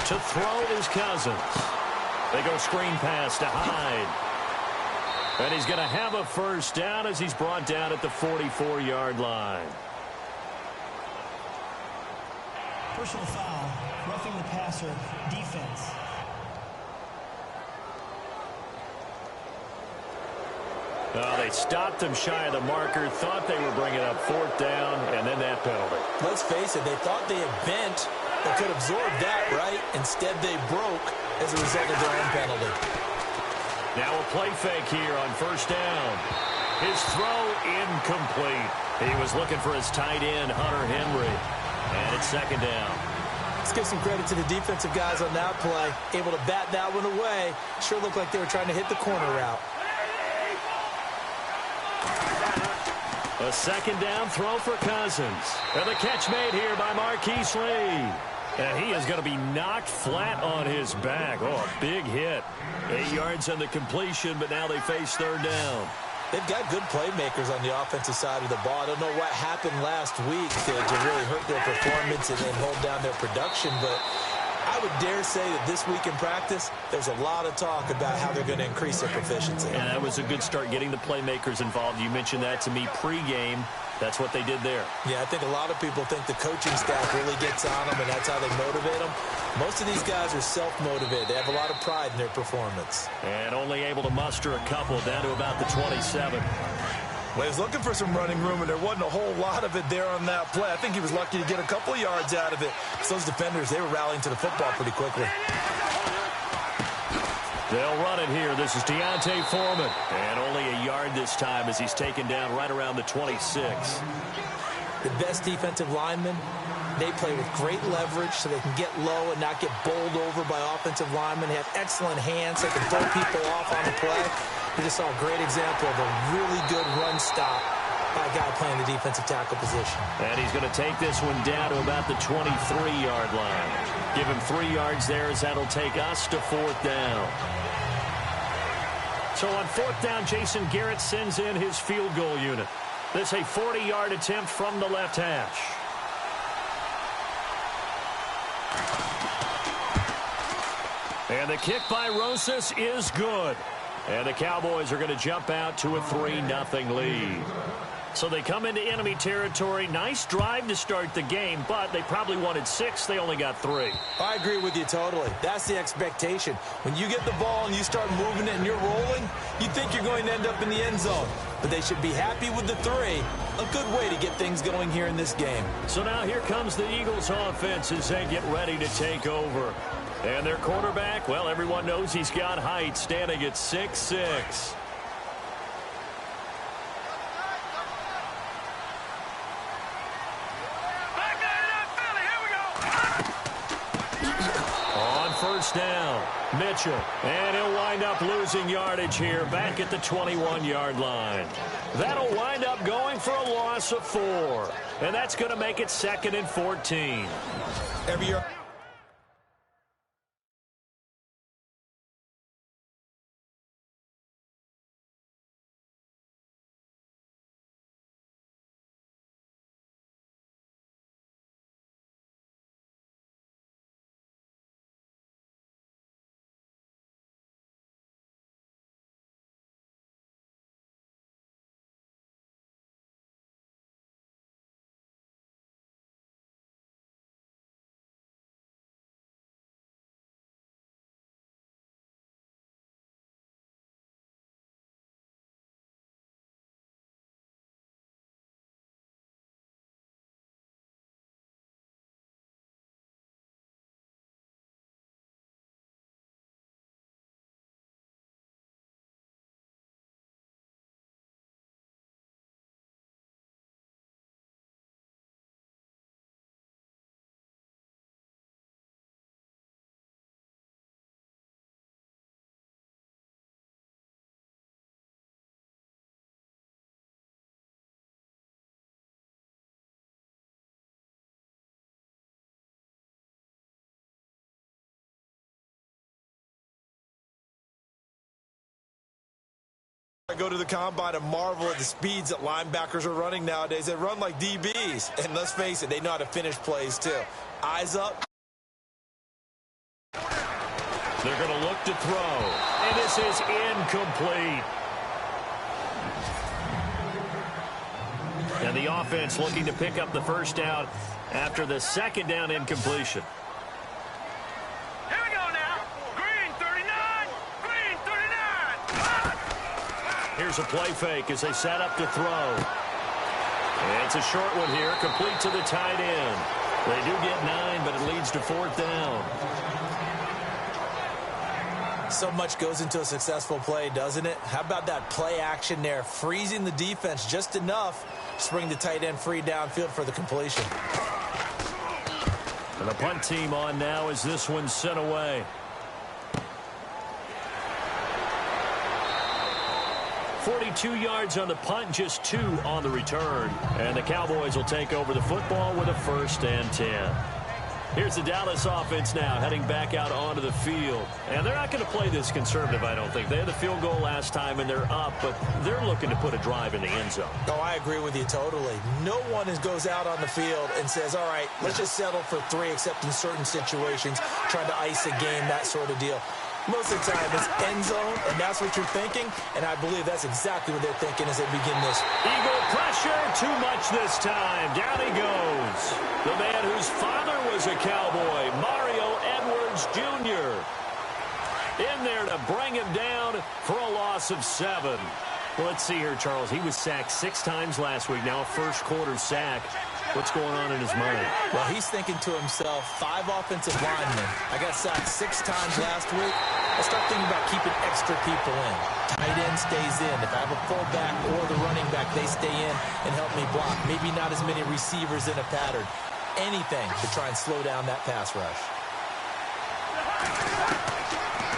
To throw is Cousins. They go screen pass to Hyde. And he's going to have a first down as he's brought down at the 44-yard line. Personal foul, roughing the passer, defense. They stopped him shy of the marker, thought they were bringing up fourth down, and then that penalty. Let's face it, they thought they had bent or could absorb that, right? Instead, they broke as a result of their own penalty. Now a play fake here on first down. His throw incomplete. He was looking for his tight end, Hunter Henry. And it's second down. Let's give some credit to the defensive guys on that play. Able to bat that one away. Sure looked like they were trying to hit the corner route. A second down throw for Cousins. And the catch made here by Marquise Lee. And he is going to be knocked flat on his back. Oh, a big hit. 8 yards on the completion, but now they face third down. They've got good playmakers on the offensive side of the ball. I don't know what happened last week to really hurt their performance and hold down their production, but I would dare say that this week in practice, there's a lot of talk about how they're going to increase their proficiency. And that was a good start, getting the playmakers involved. You mentioned that to me pregame. That's what they did there. Yeah, I think a lot of people think the coaching staff really gets on them, and that's how they motivate them. Most of these guys are self-motivated. They have a lot of pride in their performance. And only able to muster a couple down to about the 27. Well, he was looking for some running room, and there wasn't a whole lot of it there on that play. I think he was lucky to get a couple of yards out of it. So those defenders, they were rallying to the football pretty quickly. They'll run it here. This is Deontay Foreman. And only a yard this time as he's taken down right around the 26. The best defensive linemen, they play with great leverage so they can get low and not get bowled over by offensive linemen. They have excellent hands. They can throw people off on the play. We just saw a great example of a really good run stop by a guy playing the defensive tackle position. And he's going to take this one down to about the 23-yard line. Give him 3 yards there as that'll take us to fourth down. So on fourth down, Jason Garrett sends in his field goal unit. This a 40-yard attempt from the left hash. And the kick by Rosas is good. And the Cowboys are going to jump out to a 3-0 lead. So they come into enemy territory. Nice drive to start the game, but they probably wanted 6. They only got 3. I agree with you totally. That's the expectation. When you get the ball and you start moving it and you're rolling, you think you're going to end up in the end zone. But they should be happy with the 3. A good way to get things going here in this game. So now here comes the Eagles offense as they get ready to take over. And their quarterback, well, everyone knows he's got height, standing at 6'6". On first down, Mitchell. And he'll wind up losing yardage here back at the 21-yard line. That'll wind up going for a loss of 4. And that's going to make it 2nd and 14. Every year. I go to the combine and marvel at the speeds that linebackers are running nowadays. They run like DBs. And let's face it, they know how to finish plays too. Eyes up. They're going to look to throw. And this is incomplete. And the offense looking to pick up the first down after the second down incompletion. Here we go now. Green 39. Green 39. Here's a play fake as they set up to throw. And it's a short one here, complete to the tight end. They do get 9, but it leads to 4th down. So much goes into a successful play, doesn't it? How about that play action there, freezing the defense just enough to bring the tight end free downfield for the completion. And the punt team on now as this one's sent away. 42 yards on the punt, just 2 on the return. And the Cowboys will take over the football with a 1st and 10. Here's the Dallas offense now heading back out onto the field. And they're not going to play this conservative, I don't think. They had the field goal last time, and they're up, but they're looking to put a drive in the end zone. Oh, I agree with you totally. No one goes out on the field and says, all right, let's just settle for 3, except in certain situations, trying to ice a game, that sort of deal. Most of the time, it's end zone, and that's what you're thinking, and I believe that's exactly what they're thinking as they begin this. Eagle pressure, too much this time. Down he goes. The man whose father was a Cowboy, Mario Edwards Jr. In there to bring him down for a loss of 7. Well, let's see here, Charles. He was sacked 6 times last week, now a first-quarter sack. What's going on in his mind? Well, he's thinking to himself, 5 offensive linemen. I got sacked 6 times last week. I start thinking about keeping extra people in. Tight end stays in. If I have a fullback or the running back, they stay in and help me block. Maybe not as many receivers in a pattern. Anything to try and slow down that pass rush.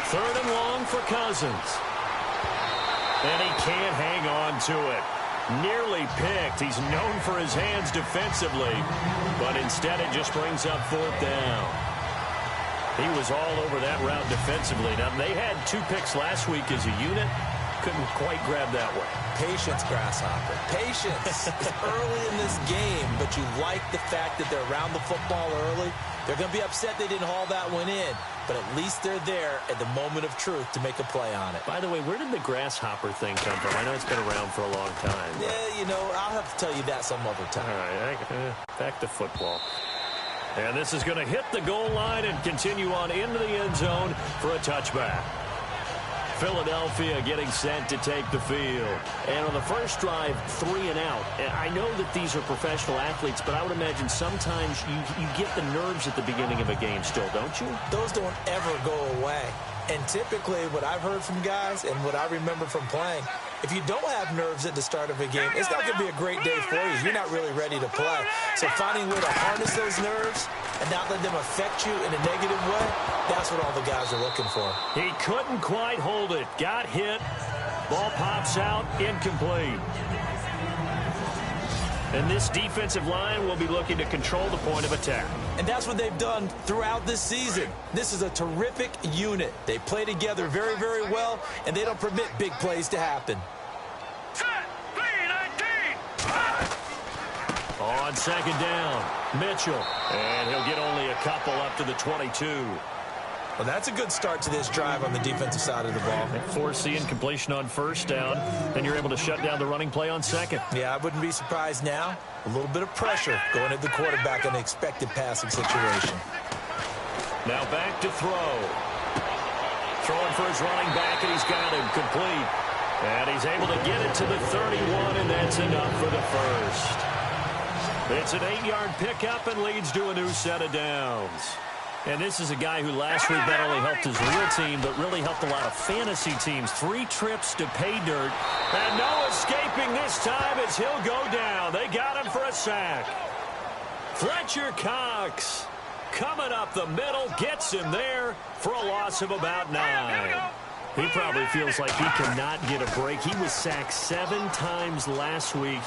3rd and long for Cousins. And he can't hang on to it. Nearly picked. He's known for his hands defensively, but instead it just brings up 4th down. He was all over that route defensively. Now, they had 2 picks last week as a unit. Couldn't quite grab that one. Patience, Grasshopper. Patience. It's early in this game, but you like the fact that they're around the football early. They're going to be upset they didn't haul that one in, but at least they're there at the moment of truth to make a play on it. By the way, where did the grasshopper thing come from? I know it's been around for a long time. Yeah, you know, I'll have to tell you that some other time. All right, back to football. And this is going to hit the goal line and continue on into the end zone for a touchback. Philadelphia getting set to take the field. And on the first drive, 3 and out. And I know that these are professional athletes, but I would imagine sometimes you get the nerves at the beginning of a game still, don't you? Those don't ever go away. And typically what I've heard from guys and what I remember from playing, if you don't have nerves at the start of a game, it's not going to be a great day for you. You're not really ready to play. So finding a way to harness those nerves and not let them affect you in a negative way, that's what all the guys are looking for. He couldn't quite hold it. Got hit. Ball pops out. Incomplete. And this defensive line will be looking to control the point of attack. And that's what they've done throughout this season. This is a terrific unit. They play together very, very well, and they don't permit big plays to happen. On 2nd down, Mitchell. And he'll get only a couple up to the 22. Well, that's a good start to this drive on the defensive side of the ball. Force the incompletion on 1st down, and you're able to shut down the running play on 2nd. Yeah, I wouldn't be surprised now. A little bit of pressure going at the quarterback in an expected passing situation. Now back to throw. Throwing for his running back, and he's got him complete. And he's able to get it to the 31, and that's enough for the first. It's an 8-yard pickup and leads to a new set of downs. And this is a guy who last week not only helped his real team, but really helped a lot of fantasy teams. 3 trips to pay dirt. And no escaping this time as he'll go down. They got him for a sack. Fletcher Cox coming up the middle, gets him there for a loss of about 9. He probably feels like he cannot get a break. He was sacked 7 times last week.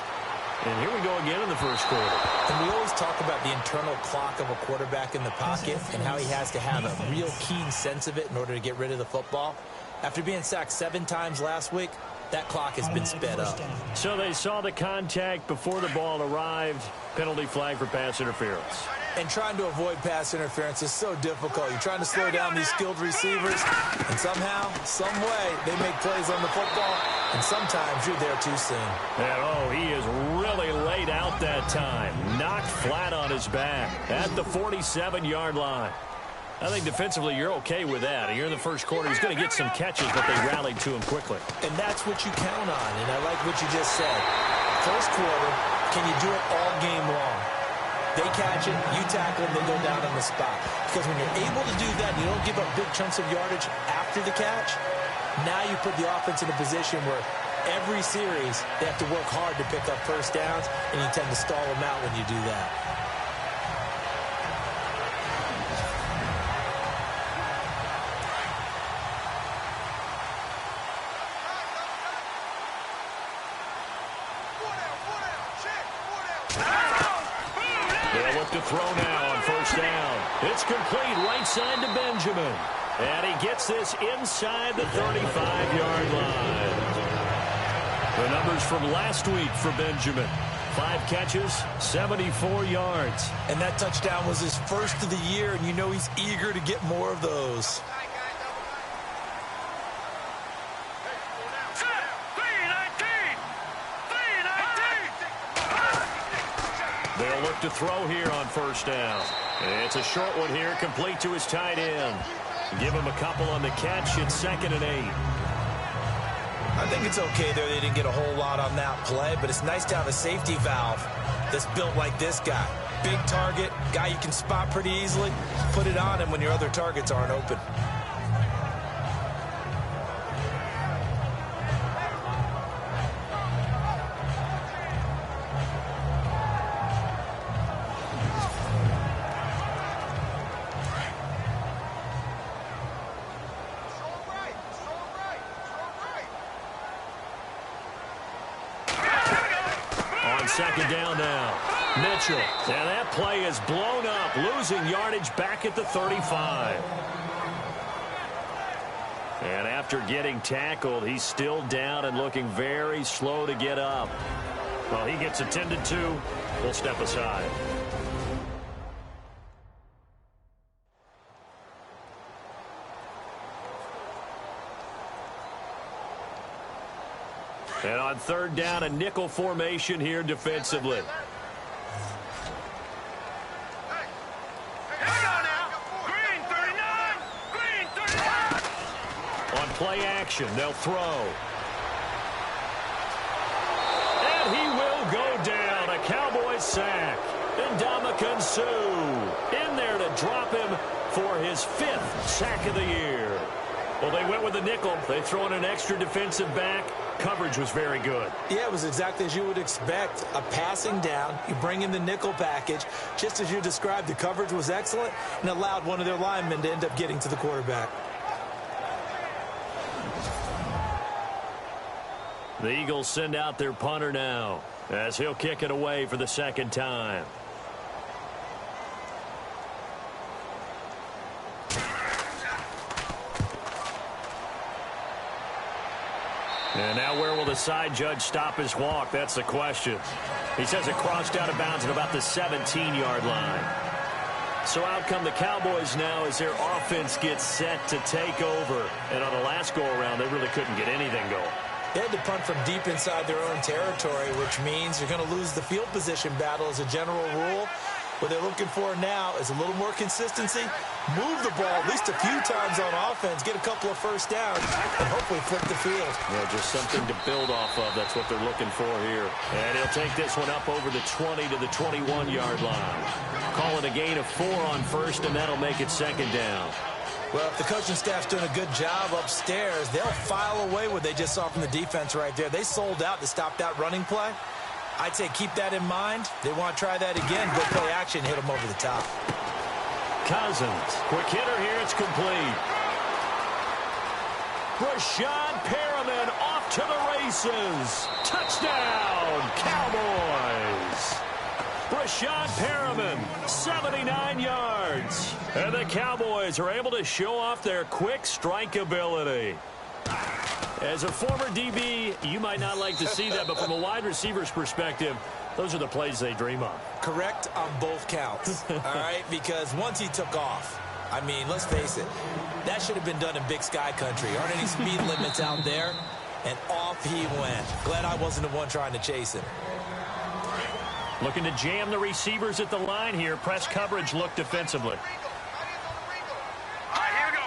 And here we go again in the first quarter. And we always talk about the internal clock of a quarterback in the pocket and how he has to have a real keen sense of it in order to get rid of the football. After being sacked 7 times last week, that clock has been sped up. So they saw the contact before the ball arrived. Penalty flag for pass interference. And trying to avoid pass interference is so difficult. You're trying to slow down these skilled receivers, and somehow, some way, they make plays on the football, and sometimes you're there too soon. And, he is really laid out that time. Knocked flat on his back at the 47-yard line. I think defensively you're okay with that. You're in the first quarter. He's going to get some catches, but they rallied to him quickly. And that's what you count on, and I like what you just said. First quarter, can you do it all game long? They catch it, you tackle them, they go down on the spot. Because when you're able to do that, you don't give up big chunks of yardage after the catch, now you put the offense in a position where every series they have to work hard to pick up first downs, and you tend to stall them out when you do that. To throw now on first down. It's complete right side to Benjamin. And he gets this inside the 35-yard line. The numbers from last week for Benjamin. 5 catches, 74 yards. And that touchdown was his first of the year, and you know he's eager to get more of those. They'll look to throw here on first down. It's a short one here, complete to his tight end. Give him a couple on the catch. It's 2nd and 8. I think it's okay there. They didn't get a whole lot on that play, but it's nice to have a safety valve that's built like this guy. Big target, guy you can spot pretty easily. Put it on him when your other targets aren't open. Second down now. Mitchell. And that play is blown up, losing yardage back at the 35. And after getting tackled, he's still down and looking very slow to get up. Well, he gets attended to. We'll step aside. And on third down, a nickel formation here defensively. On play action, they'll throw. And he will go down. A Cowboys sack. Ndamukong Suh in there to drop him for his 5th sack of the year. Well, they went with the nickel. They throw in an extra defensive back. Coverage was very good. Yeah, it was exactly as you would expect. A passing down. You bring in the nickel package. Just as you described, the coverage was excellent and allowed one of their linemen to end up getting to the quarterback. The Eagles send out their punter now as he'll kick it away for the 2nd time. And now where will the side judge stop his walk? That's the question. He says it crossed out of bounds at about the 17-yard line. So out come the Cowboys now as their offense gets set to take over. And on the last go-around, they really couldn't get anything going. They had to punt from deep inside their own territory, which means you're going to lose the field position battle as a general rule. What they're looking for now is a little more consistency, move the ball at least a few times on offense, get a couple of first downs, and hopefully flip the field. Yeah, just something to build off of. That's what they're looking for here. And he'll take this one up over the 20 to the 21-yard line. Call it a gain of 4 on first, and that'll make it 2nd down. Well, if the coaching staff's doing a good job upstairs, they'll file away what they just saw from the defense right there. They sold out to stop that running play. I'd say keep that in mind. They want to try that again. Go play action, hit them over the top. Cousins, quick hitter here, it's complete. Brashad Perriman off to the races. Touchdown, Cowboys. Brashad Perriman, 79 yards. And the Cowboys are able to show off their quick strike ability. As a former DB, you might not like to see that, but from a wide receiver's perspective, Those are the plays they dream of. Correct on both counts, all right? Because once he took off, I mean, let's face it, that should have been done in Big Sky country. Aren't any speed limits out there? And off he went. Glad I wasn't the one trying to chase him. Looking to jam the receivers at the line here. Press coverage look defensively. All right, here we go.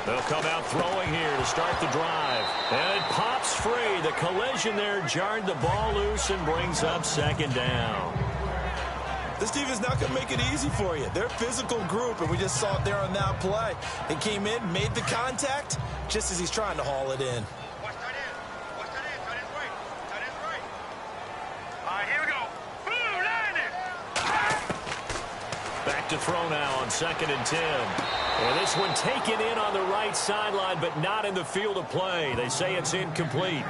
3-19. They'll come out throwing here to start the drive. And it pops free. The collision there jarred the ball loose and brings up second down. This defense not going to make it easy for you. They're a physical group, and we just saw it there on that play. They came in, made the contact, just as he's trying to haul it in. Watch tight end. Watch tight end. Tight end's right. Tight end's right. All right, here we go. Blue, landed. Back to throw now on 2nd and 10. Well, this one taken in on the right sideline, but not in the field of play. They say it's incomplete.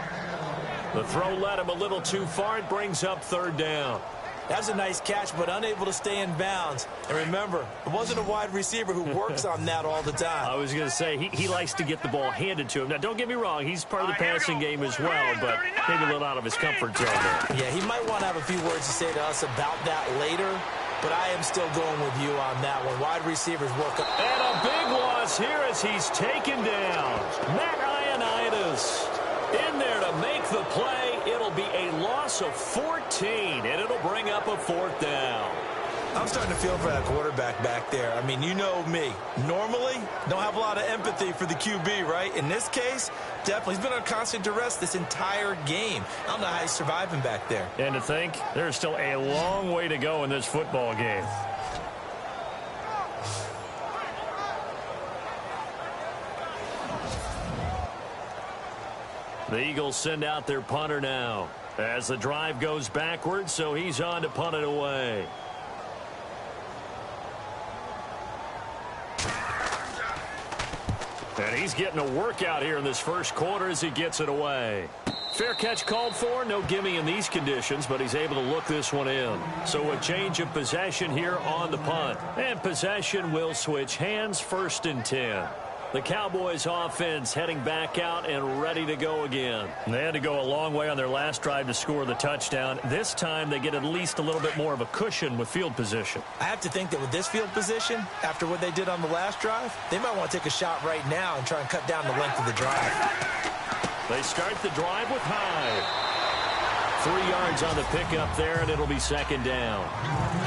The throw led him a little too far. It brings up 3rd down. That's a nice catch, but unable to stay in bounds. And remember, it wasn't a wide receiver who works on that all the time. I was going to say, he likes to get the ball handed to him. Now, don't get me wrong. He's part of the passing game as well, but maybe a little out of his comfort zone there. Yeah, he might want to have a few words to say to us about that later, but I am still going with you on that one. Wide receivers work up. And a big loss here as he's taken down. Matt Ioannidis in there to make the play. It'll be a loss of 14, and it'll bring up a 4th down. I'm starting to feel for that quarterback back there. I mean, you know me. Normally, don't have a lot of empathy for the QB, right? In this case, definitely. He's been on constant duress this entire game. I don't know how he's surviving back there. And to think, there's still a long way to go in this football game. The Eagles send out their punter now as the drive goes backwards, so he's on to punt it away. And he's getting a workout here in this first quarter as he gets it away. Fair catch called for. No gimme in these conditions, but he's able to look this one in. So a change of possession here on the punt. And possession will switch hands. 1st and 10. The Cowboys offense heading back out and ready to go again. They had to go a long way on their last drive to score the touchdown. This time they get at least a little bit more of a cushion with field position. I have to think that with this field position, after what they did on the last drive, they might want to take a shot right now and try and cut down the length of the drive. They start the drive with Hyde. 3 yards on the pickup there, and it'll be 2nd down.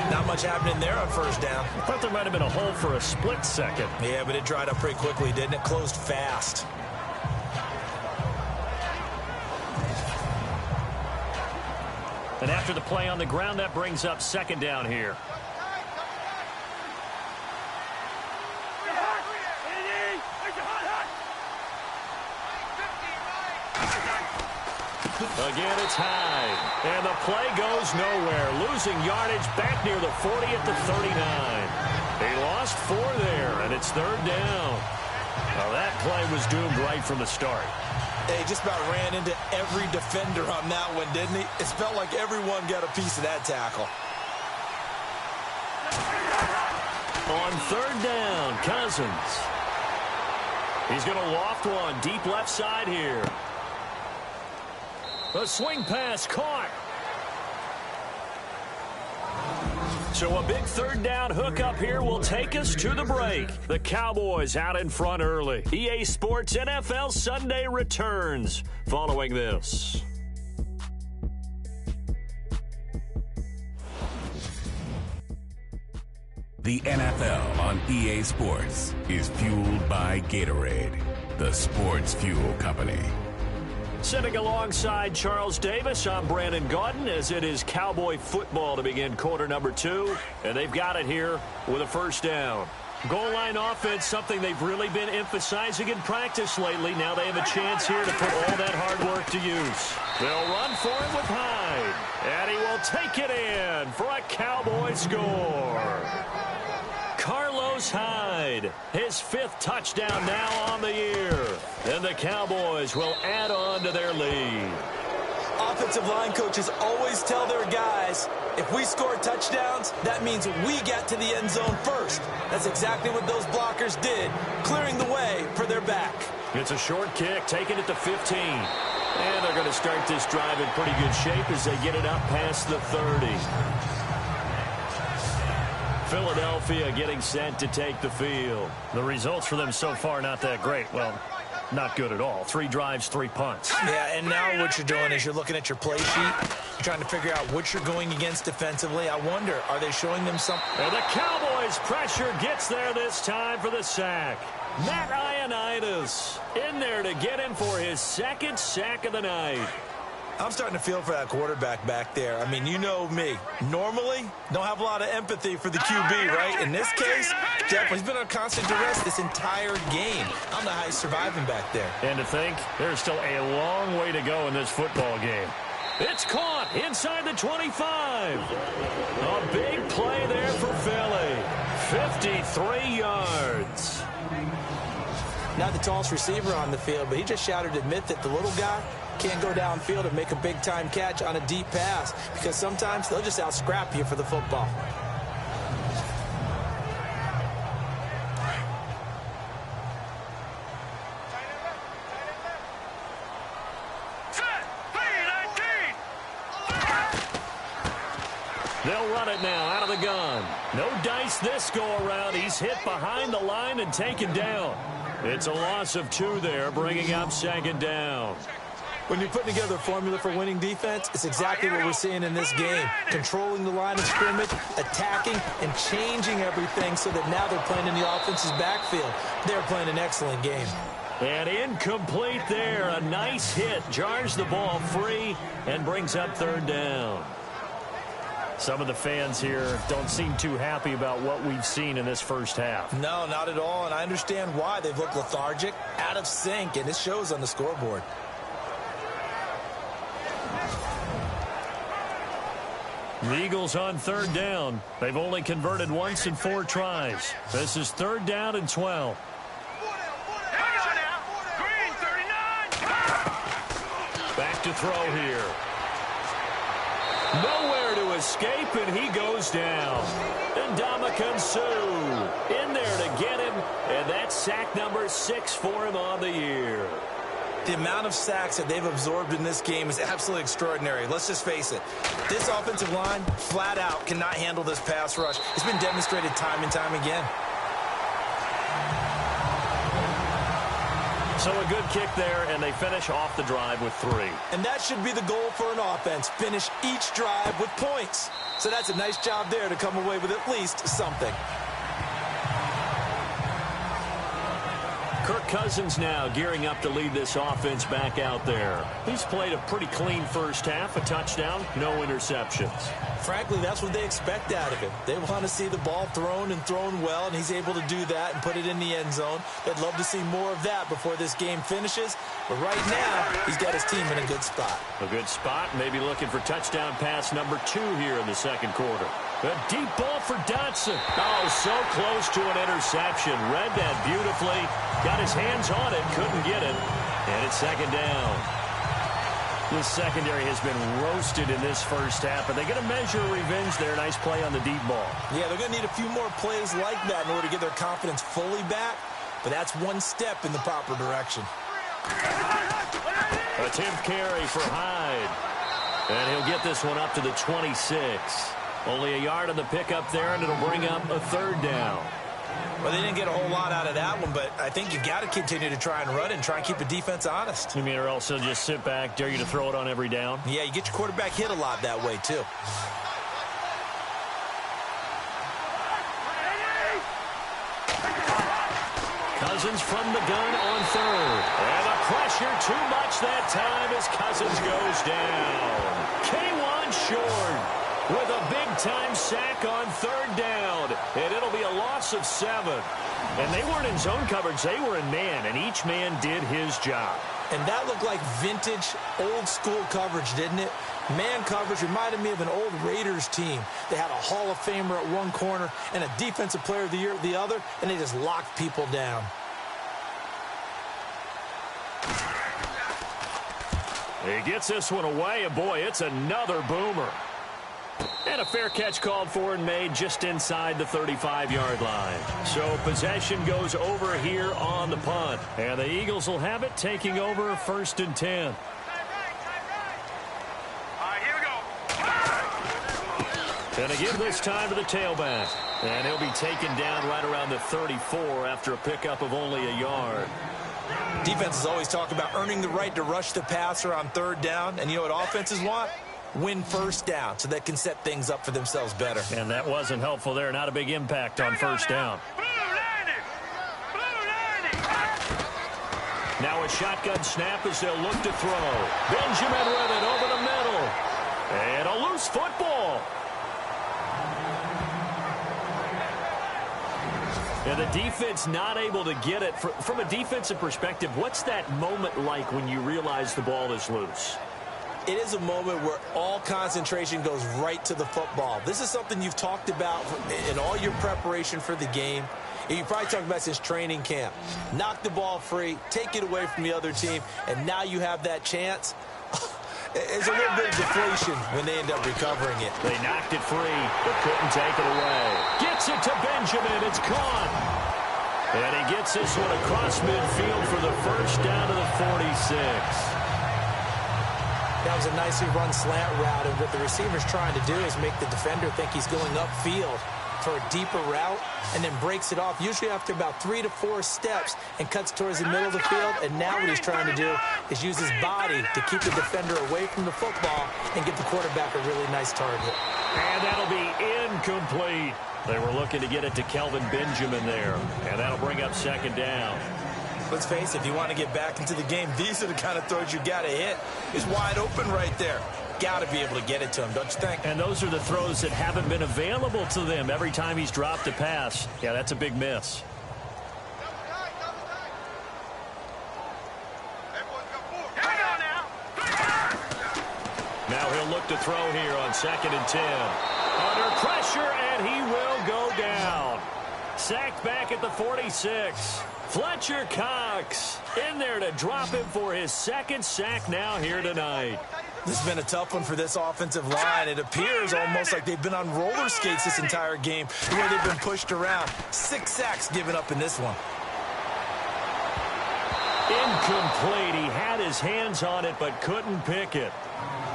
Not much happening there on 1st down. I thought there might have been a hole for a split second. Yeah, but it dried up pretty quickly, didn't it? Closed fast. And after the play on the ground, that brings up 2nd down here. Again, it's Hyde. And the play goes nowhere. Losing yardage back near the 40 at the 39. He lost 4 there, and it's 3rd down. Now, that play was doomed right from the start. He just about ran into every defender on that one, didn't he? It felt like everyone got a piece of that tackle. On 3rd down, Cousins. He's going to loft one deep left side here. A swing pass caught. So a big 3rd down hookup here will take us to the break. The Cowboys out in front early. EA Sports NFL Sunday returns following this. The NFL on EA Sports is fueled by Gatorade, the sports fuel company. Sitting alongside Charles Davis, I'm Brandon Gaudin as it is Cowboy football to begin quarter number 2. And they've got it here with a 1st down. Goal line offense, something they've really been emphasizing in practice lately. Now they have a chance here to put all that hard work to use. They'll run for it with Hyde. And he will take it in for a Cowboy score. Carlos Hyde, his 5th touchdown now on the year. And the Cowboys will add on to their lead. Offensive line coaches always tell their guys, if we score touchdowns, that means we get to the end zone first. That's exactly what those blockers did, clearing the way for their back. It's a short kick, taking it to 15. And they're going to start this drive in pretty good shape as they get it up past the 30. Philadelphia getting set to take the field. The results for them so far not that great. Well, not good at all. 3 drives, 3 punts. Yeah, and now what you're doing is you're looking at your play sheet. You're trying to figure out what you're going against defensively. I wonder, are they showing them something? And the Cowboys' pressure gets there this time for the sack. Matt Ioannidis in there to get him for his 2nd sack of the night. I'm starting to feel for that quarterback back there. I mean, you know me. Normally, don't have a lot of empathy for the QB, right? In this case, definitely, he's been on constant duress this entire game. I don't know how he's surviving back there. And to think, there's still a long way to go in this football game. It's caught inside the 25. A big play there for Philly. 53 yards. Not the tallest receiver on the field, but he just shouted to admit that the little guy can't go downfield and make a big-time catch on a deep pass because sometimes they'll just out-scrap you for the football. They'll run it now out of the gun. No dice this go-around. He's hit behind the line and taken down. It's a loss of 2 there, bringing up 2nd down. When you're putting together a formula for winning defense, it's exactly what we're seeing in this game. Controlling the line of scrimmage, attacking, and changing everything so that now they're playing in the offense's backfield. They're playing an excellent game. And incomplete there. A nice hit. Jars the ball free and brings up 3rd down. Some of the fans here don't seem too happy about what we've seen in this first half. No, not at all, and I understand why. They've looked lethargic, out of sync, and it shows on the scoreboard. The Eagles on 3rd down. They've only converted once in 4 tries. This is 3rd down and 12. Back to throw here. Nowhere to escape, and he goes down. And Ndamukong Suh in there to get him, and that's sack number 6 for him on the year. The amount of sacks that they've absorbed in this game is absolutely extraordinary. Let's just face it. This offensive line, flat out, cannot handle this pass rush. It's been demonstrated time and time again. So a good kick there, and they finish off the drive with 3. And that should be the goal for an offense. Finish each drive with points. So that's a nice job there to come away with at least something. Kirk Cousins now gearing up to lead this offense back out there. He's played a pretty clean first half, a touchdown, no interceptions. Frankly, that's what they expect out of him. They want to see the ball thrown and thrown well, and he's able to do that and put it in the end zone. They'd love to see more of that before this game finishes. But right now, he's got his team in a good spot. A good spot, maybe looking for touchdown pass number 2 here in the 2nd quarter. A deep ball for Dotson. Oh, so close to an interception. Read that beautifully. Got his hands on it, couldn't get it. And it's 2nd down. This secondary has been roasted in this first half, but they get a measure of revenge there. Nice play on the deep ball. Yeah, they're going to need a few more plays like that in order to get their confidence fully back, but that's one step in the proper direction. Attempt carry for Hyde. And he'll get this one up to the 26. Only a yard on the pickup there, and it'll bring up a 3rd down. Well, they didn't get a whole lot out of that one, but I think you've got to continue to try and run it and try and keep the defense honest. You mean, or else they'll just sit back, dare you to throw it on every down? Yeah, you get your quarterback hit a lot that way, too. Cousins from the gun on 3rd. And the pressure too much that time as Cousins goes down. K1 short with a big-time sack on 3rd down. And it'll be a loss of 7. And they weren't in zone coverage. They were in man, and each man did his job. And that looked like vintage, old-school coverage, didn't it? Man coverage reminded me of an old Raiders team. They had a Hall of Famer at one corner and a Defensive Player of the Year at the other, and they just locked people down. He gets this one away, and boy, it's another boomer. And a fair catch called for and made just inside the 35-yard line. So possession goes over here on the punt. And the Eagles will have it, taking over 1st and 10. And they give this time to the tailback. And he'll be taken down right around the 34 after a pickup of only a yard. Defenses always talk about earning the right to rush the passer on third down. And you know what offenses want? Win first down so they can set things up for themselves better. And that wasn't helpful there. Not a big impact on first down. Now a shotgun snap as they'll look to throw. Benjamin with it over the middle. And a loose football. And the defense not able to get it. From a defensive perspective, what's that moment like when you realize the ball is loose? It is a moment where all concentration goes right to the football. This is something you've talked about in all your preparation for the game. And you probably talked about since training camp. Knock the ball free, take it away from the other team, and now you have that chance. There's a little bit of deflation when they end up recovering it. They knocked it free, but couldn't take it away. Gets it to Benjamin. It's caught. And he gets this one across midfield for the first down to the 46. That was a nicely run slant route, and what the receiver's trying to do is make the defender think he's going upfield for a deeper route, and then breaks it off, usually after about 3 to 4 steps, and cuts towards the middle of the field. And now what he's trying to do is use his body to keep the defender away from the football and give the quarterback a really nice target. And that'll be incomplete. They were looking to get it to Kelvin Benjamin there, and that'll bring up second down. Let's face it, if you want to get back into the game, these are the kind of throws you got to hit. It's wide open right there. Got to be able to get it to him, don't you think? And those are the throws that haven't been available to them every time he's dropped a pass. Yeah, that's a big miss. Now he'll look to throw here on 2nd and 10. Under pressure, and he will go down. Sacked back at the 46. Fletcher Cox in there to drop him for his second sack now here tonight. This has been a tough one for this offensive line. It appears almost like they've been on roller skates this entire game, the way they've been pushed around. 6 sacks given up in this one. Incomplete. He had his hands on it but couldn't pick it.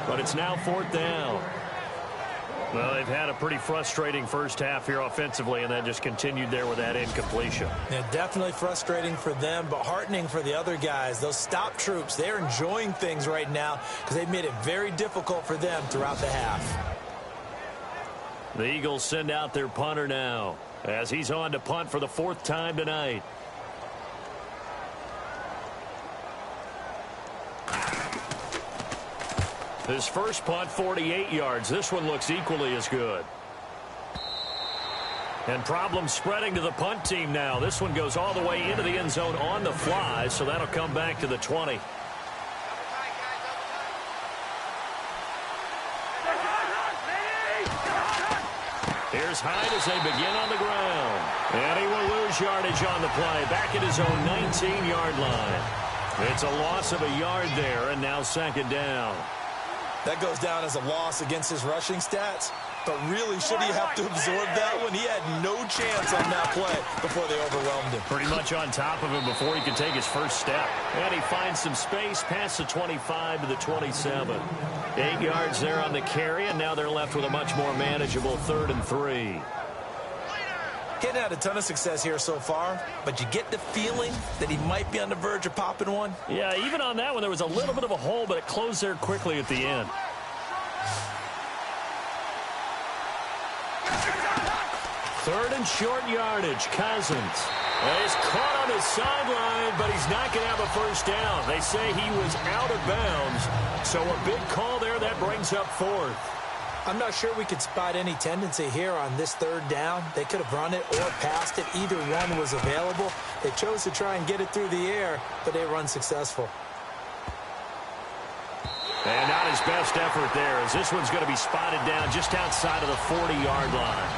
But it's now 4th down. Well, they've had a pretty frustrating first half here offensively, and then just continued there with that incompletion. Yeah, definitely frustrating for them, but heartening for the other guys. Those stop troops, they're enjoying things right now because they've made it very difficult for them throughout the half. The Eagles send out their punter now as he's on to punt for the 4th time tonight. His first punt, 48 yards. This one looks equally as good. And problems spreading to the punt team now. This one goes all the way into the end zone on the fly, so that'll come back to the 20. Here's Hyde as they begin on the ground. And he will lose yardage on the play, back at his own 19-yard line. It's a loss of a yard there, and now 2nd down. That goes down as a loss against his rushing stats. But really, should he have to absorb that one? He had no chance on that play before they overwhelmed him. Pretty much on top of him before he could take his first step. And he finds some space past the 25 to the 27. 8 yards there on the carry, and now they're left with a much more manageable 3rd and 3. He hadn't had a ton of success here so far, but you get the feeling that he might be on the verge of popping one. Yeah, even on that one, there was a little bit of a hole, but it closed there quickly at the end. Third and short yardage, Cousins. He's caught on his sideline, but he's not going to have a first down. They say he was out of bounds, so a big call there that brings up 4th. I'm not sure we could spot any tendency here on this 3rd down. They could have run it or passed it. Either one was available. They chose to try and get it through the air, but they were unsuccessful. And not his best effort there, as this one's going to be spotted down just outside of the 40-yard line.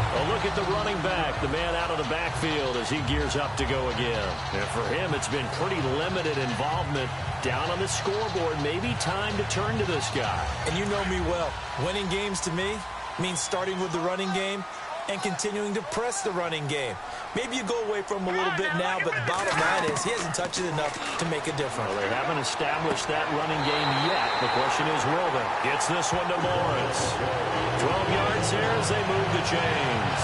A look at the running back, the man out of the backfield as he gears up to go again. And for him, it's been pretty limited involvement down on the scoreboard. Maybe time to turn to this guy. And you know me well. Winning games to me means starting with the running game and continuing to press the running game. Maybe you go away from him a little bit now, but the bottom line is he hasn't touched it enough to make a difference. Well, they haven't established that running game yet. The question is, will they? Gets this one to Lawrence. 12 yards there as they move the chains.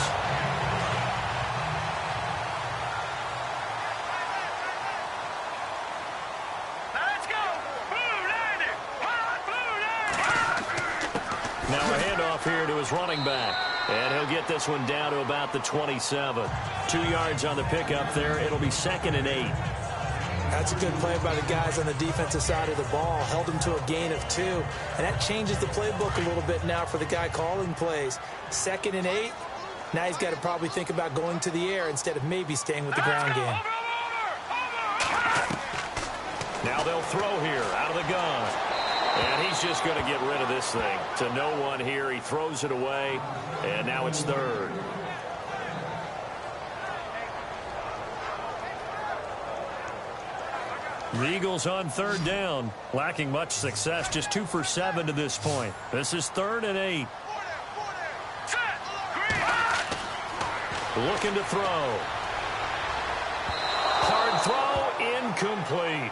Let's go! Blue Liner! Blue Liner! Now a handoff here to his running back. And he'll get this one down to about the 27. 2 yards on the pickup there. It'll be 2nd and 8. That's a good play by the guys on the defensive side of the ball. Held him to a gain of 2. And that changes the playbook a little bit now for the guy calling plays. 2nd and 8. Now he's got to probably think about going to the air instead of maybe staying with the ground game. Now they'll throw here out of the gun. And he's just going to get rid of this thing. To no one here. He throws it away. And now it's 3rd. The Eagles on 3rd down. Lacking much success. Just 2 for 7 to this point. This is 3rd and 8. Looking to throw. Hard throw. Incomplete.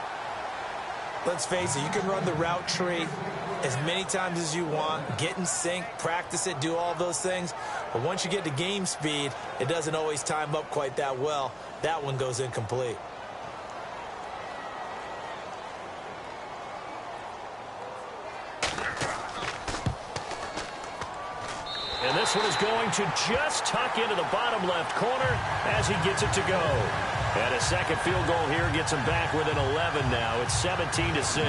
Let's face it, you can run the route tree as many times as you want, get in sync, practice it, do all those things. But once you get to game speed, it doesn't always time up quite that well. That one goes incomplete. And this one is going to just tuck into the bottom left corner as he gets it to go. And a second field goal here gets him back within 11 now. It's 17-6.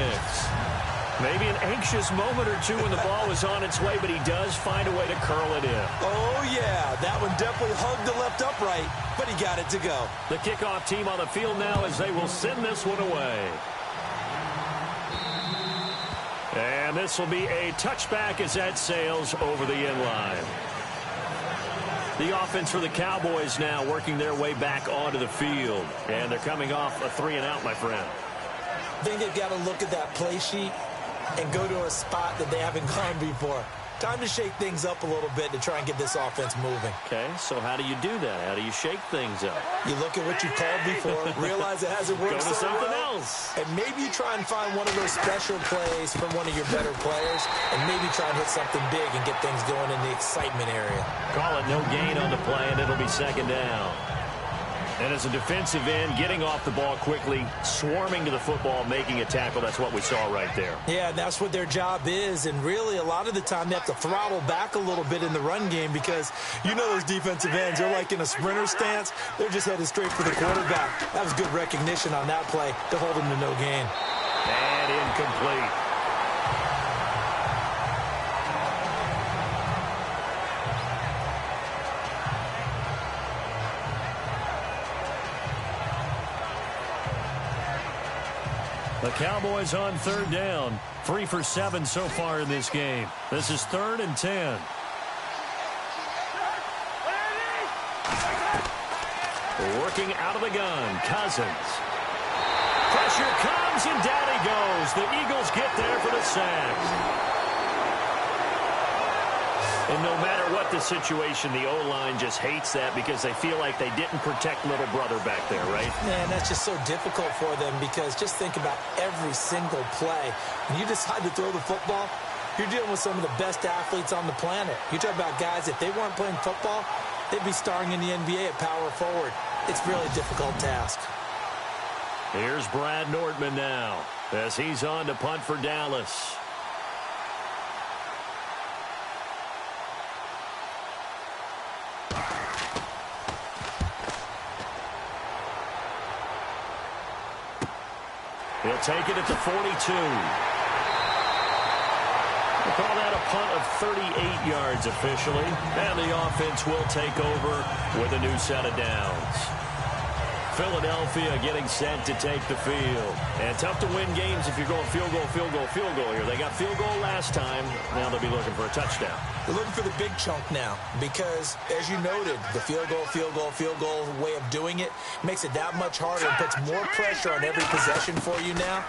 Maybe an anxious moment or two when the ball was on its way, but he does find a way to curl it in. Oh, yeah. That one definitely hugged the left upright, but he got it to go. The kickoff team on the field now as they will send this one away. And this will be a touchback as that sails over the end line. The offense for the Cowboys now working their way back onto the field. And they're coming off a 3-and-out, my friend. I think they've got to look at that play sheet and go to a spot that they haven't gone before. Time to shake things up a little bit to try and get this offense moving. Okay, so how do you do that? How do you shake things up? You look at what you called before, realize it hasn't worked Go to so something well, else. and maybe you try and find one of those special plays from one of your better players, and maybe try and hit something big and get things going in the excitement area. Call it no gain on the play, and it'll be 2nd down. And as a defensive end, getting off the ball quickly, swarming to the football, making a tackle, that's what we saw right there. Yeah, that's what their job is, and really a lot of the time they have to throttle back a little bit in the run game because you know those defensive ends, they're like in a sprinter stance. They're just headed straight for the quarterback. That was good recognition on that play to hold him to no gain. And incomplete. The Cowboys on 3rd down. 3 for 7 so far in this game. This is 3rd and 10. Working out of the gun, Cousins. Pressure comes, and down he goes. The Eagles get there for the sack. And no matter what the situation, the O-line just hates that because they feel like they didn't protect little brother back there, right? Man, that's just so difficult for them because just think about every single play. When you decide to throw the football, you're dealing with some of the best athletes on the planet. You talk about guys, if they weren't playing football, they'd be starring in the NBA at power forward. It's really a difficult task. Here's Brad Nordman now as he's on to punt for Dallas. He'll take it at the 42. We'll call that a punt of 38 yards officially. And the offense will take over with a new set of downs. Philadelphia getting set to take the field. And tough to win games if you're going field goal, field goal, field goal here. They got field goal last time. Now they'll be looking for a touchdown. They're looking for the big chunk now because, as you noted, the field goal way of doing it makes it that much harder and puts more pressure on every possession for you now.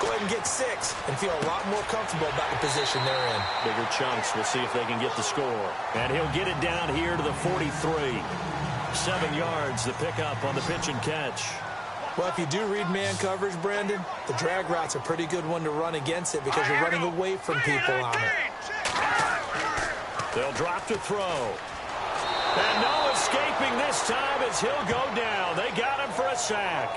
go ahead and get 6 and feel a lot more comfortable about the position they're in. Bigger chunks. We'll see if they can get the score. And he'll get it down here to the 43. 7 yards, the pickup on the pitch and catch. Well, if you do read man coverage, Brandon, the drag route's a pretty good one to run against it because you're running away from people on it. They'll drop to throw. And no escaping this time as he'll go down. They got him for a sack.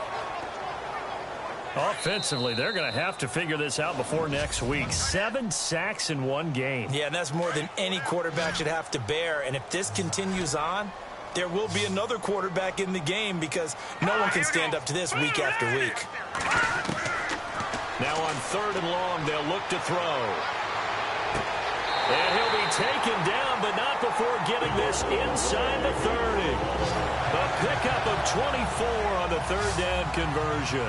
Offensively, they're going to have to figure this out before next week. 7 sacks in one game. Yeah, and that's more than any quarterback should have to bear. And if this continues on, there will be another quarterback in the game because no one can stand up to this week after week. Now on 3rd and long, they'll look to throw. And he'll be taken down, but not before getting this inside the 30. A pickup of 24 on the 3rd down conversion.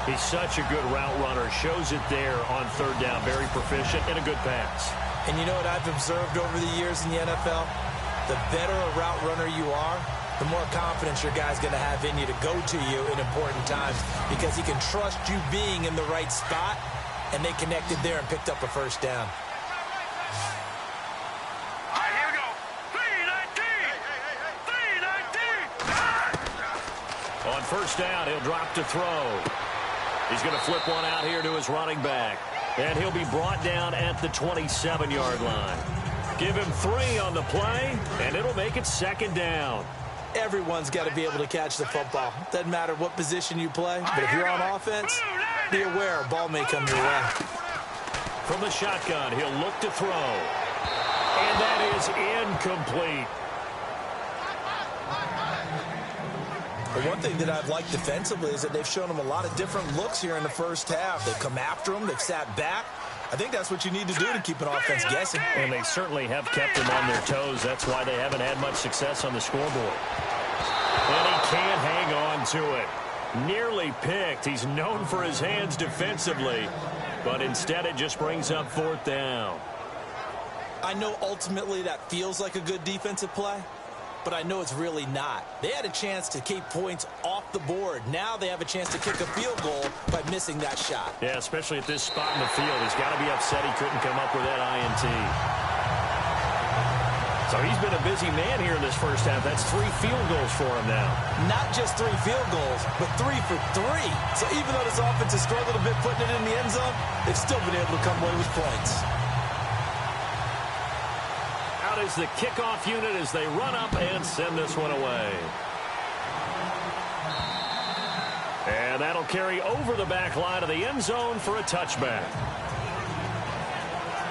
He's such a good route runner. Shows it there on 3rd down. Very proficient and a good pass. And you know what I've observed over the years in the NFL? The better a route runner you are, the more confidence your guy's going to have in you to go to you in important times because he can trust you being in the right spot, and they connected there and picked up a 1st down. All right, here we go. 3-19. On 1st down, he'll drop to throw. He's going to flip one out here to his running back. And he'll be brought down at the 27-yard line. Give him 3 on the play, and it'll make it 2nd down. Everyone's got to be able to catch the football. Doesn't matter what position you play, but if you're on offense, be aware a ball may come your way. From the shotgun, he'll look to throw. And that is incomplete. The one thing that I've liked defensively is that they've shown him a lot of different looks here in the 1st half. They've come after him. They've sat back. I think that's what you need to do to keep an offense guessing. And they certainly have kept him on their toes. That's why they haven't had much success on the scoreboard. And he can't hang on to it. Nearly picked. He's known for his hands defensively, but instead it just brings up 4th down. I know ultimately that feels like a good defensive play, but I know it's really not. They had a chance to keep points off the board. Now they have a chance to kick a field goal by missing that shot. Yeah, especially at this spot in the field. He's got to be upset he couldn't come up with that INT. So he's been a busy man here in this 1st half. That's 3 field goals for him now. Not just 3 field goals, but 3 for 3. So even though this offense has struggled a bit putting it in the end zone, they've still been able to come away with points. Out is the kickoff unit as they run up and send this one away. And that'll carry over the back line of the end zone for a touchback.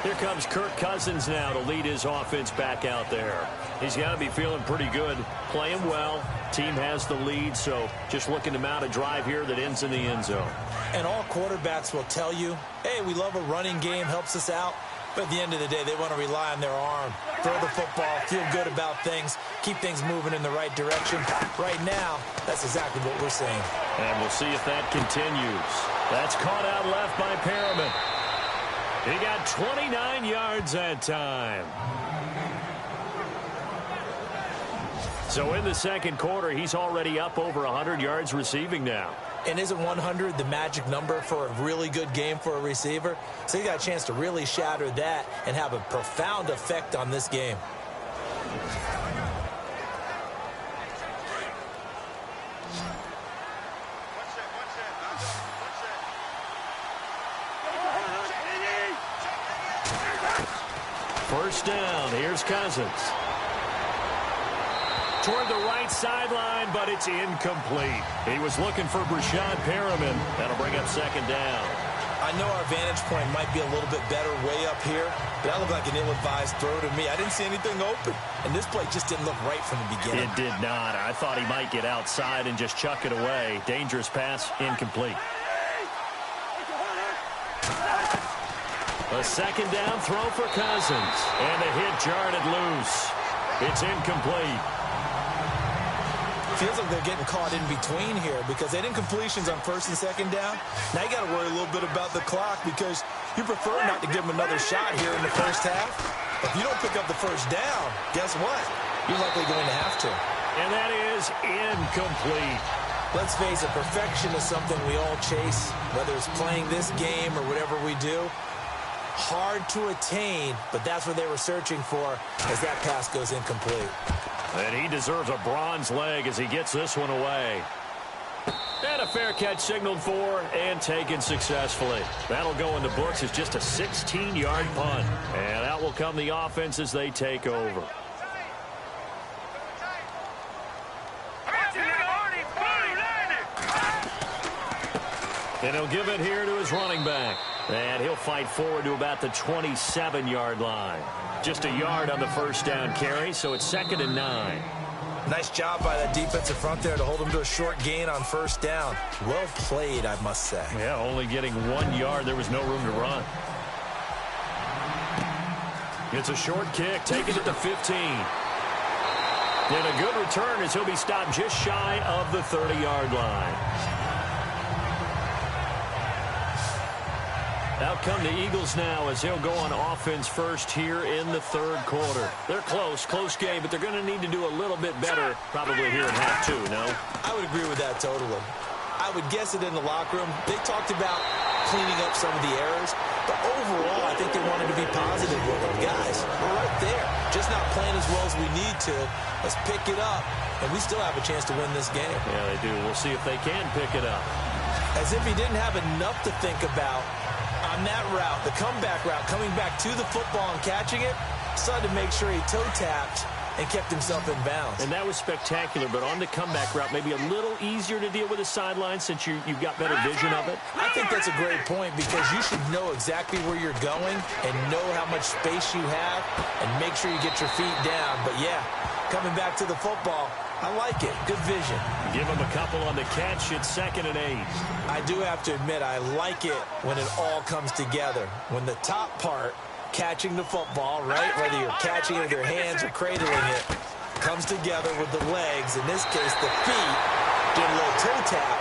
Here comes Kirk Cousins now to lead his offense back out there. He's got to be feeling pretty good, playing well. Team has the lead, so just looking to mount a drive here that ends in the end zone. And all quarterbacks will tell you, hey, we love a running game, helps us out. But at the end of the day, they want to rely on their arm. Throw the football, feel good about things, keep things moving in the right direction. Right now, that's exactly what we're seeing. And we'll see if that continues. That's caught out left by Perriman. He got 29 yards that time. So in the 2nd quarter, he's already up over 100 yards receiving now. And isn't 100 the magic number for a really good game for a receiver? So he got a chance to really shatter that and have a profound effect on this game. First down, here's Cousins. Toward the right sideline, but it's incomplete. He was looking for Brashad Perriman. That'll bring up 2nd down. I know our vantage point might be a little bit better way up here, but that looked like an ill-advised throw to me. I didn't see anything open, and this play just didn't look right from the beginning. It did not. I thought he might get outside and just chuck it away. Dangerous pass, incomplete. A 2nd down throw for Cousins, and the hit jarred it loose. It's incomplete. Feels like they're getting caught in between here because they didn't completions on 1st and 2nd down. Now you got to worry a little bit about the clock because you prefer not to give them another shot here in the 1st half. If you don't pick up the 1st down, guess what? You're likely going to have to. And that is incomplete. Let's face it, perfection is something we all chase, whether it's playing this game or whatever we do. Hard to attain, but that's what they were searching for as that pass goes incomplete. And he deserves a bronze leg as he gets this one away. And a fair catch signaled for and taken successfully. That'll go in the books as just a 16-yard punt. And out will come the offense as they take over. And he'll give it here to his running back. And he'll fight forward to about the 27-yard line. Just a yard on the first down carry, so it's 2nd and 9. Nice job by that defensive front there to hold him to a short gain on first down. Well played, I must say. Yeah, only getting 1 yard. There was no room to run. It's a short kick, taken at the 15. And a good return as he'll be stopped just shy of the 30-yard line. Out come the Eagles now as they'll go on offense first here in the third quarter. They're close game, but they're going to need to do a little bit better probably here in half two, no? I would agree with that totally. I would guess it in the locker room. They talked about cleaning up some of the errors, but overall, I think they wanted to be positive with them. Guys, we're right there. Just not playing as well as we need to. Let's pick it up, and we still have a chance to win this game. Yeah, they do. We'll see if they can pick it up. As if he didn't have enough to think about. On that route, the comeback route, coming back to the football and catching it, decided to make sure he toe-tapped and kept himself in bounds. And that was spectacular, but on the comeback route, maybe a little easier to deal with the sideline since you've got better vision of it? I think that's a great point because you should know exactly where you're going and know how much space you have and make sure you get your feet down. But, yeah, coming back to the football, I like it. Good vision. Give him a couple on the catch. It's 2nd and 8. I do have to admit, I like it when it all comes together. When the top part, catching the football, right, whether you're catching it with your hands or cradling it, comes together with the legs. In this case, the feet, did a little toe tap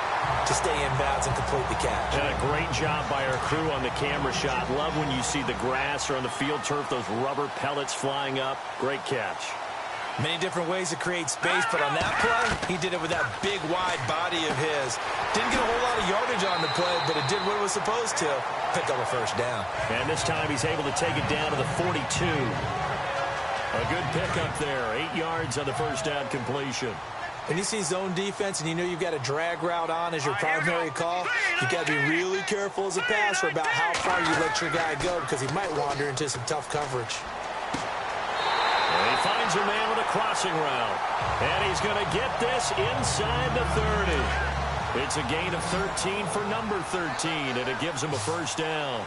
to stay in bounds and complete the catch. And a great job by our crew on the camera shot. Love when you see the grass or on the field turf, those rubber pellets flying up. Great catch. Many different ways to create space, but on that play, he did it with that big, wide body of his. Didn't get a whole lot of yardage on the play, but it did what it was supposed to. Picked up a first down. And this time he's able to take it down to the 42. A good pickup there. 8 yards on the first down completion. When you see zone defense and you know you've got a drag route on as your primary call, you've got to be really careful as a passer about how far you let your guy go because he might wander into some tough coverage. And he finds a man with a crossing route. And he's going to get this inside the 30. It's a gain of 13 for number 13, and it gives him a first down.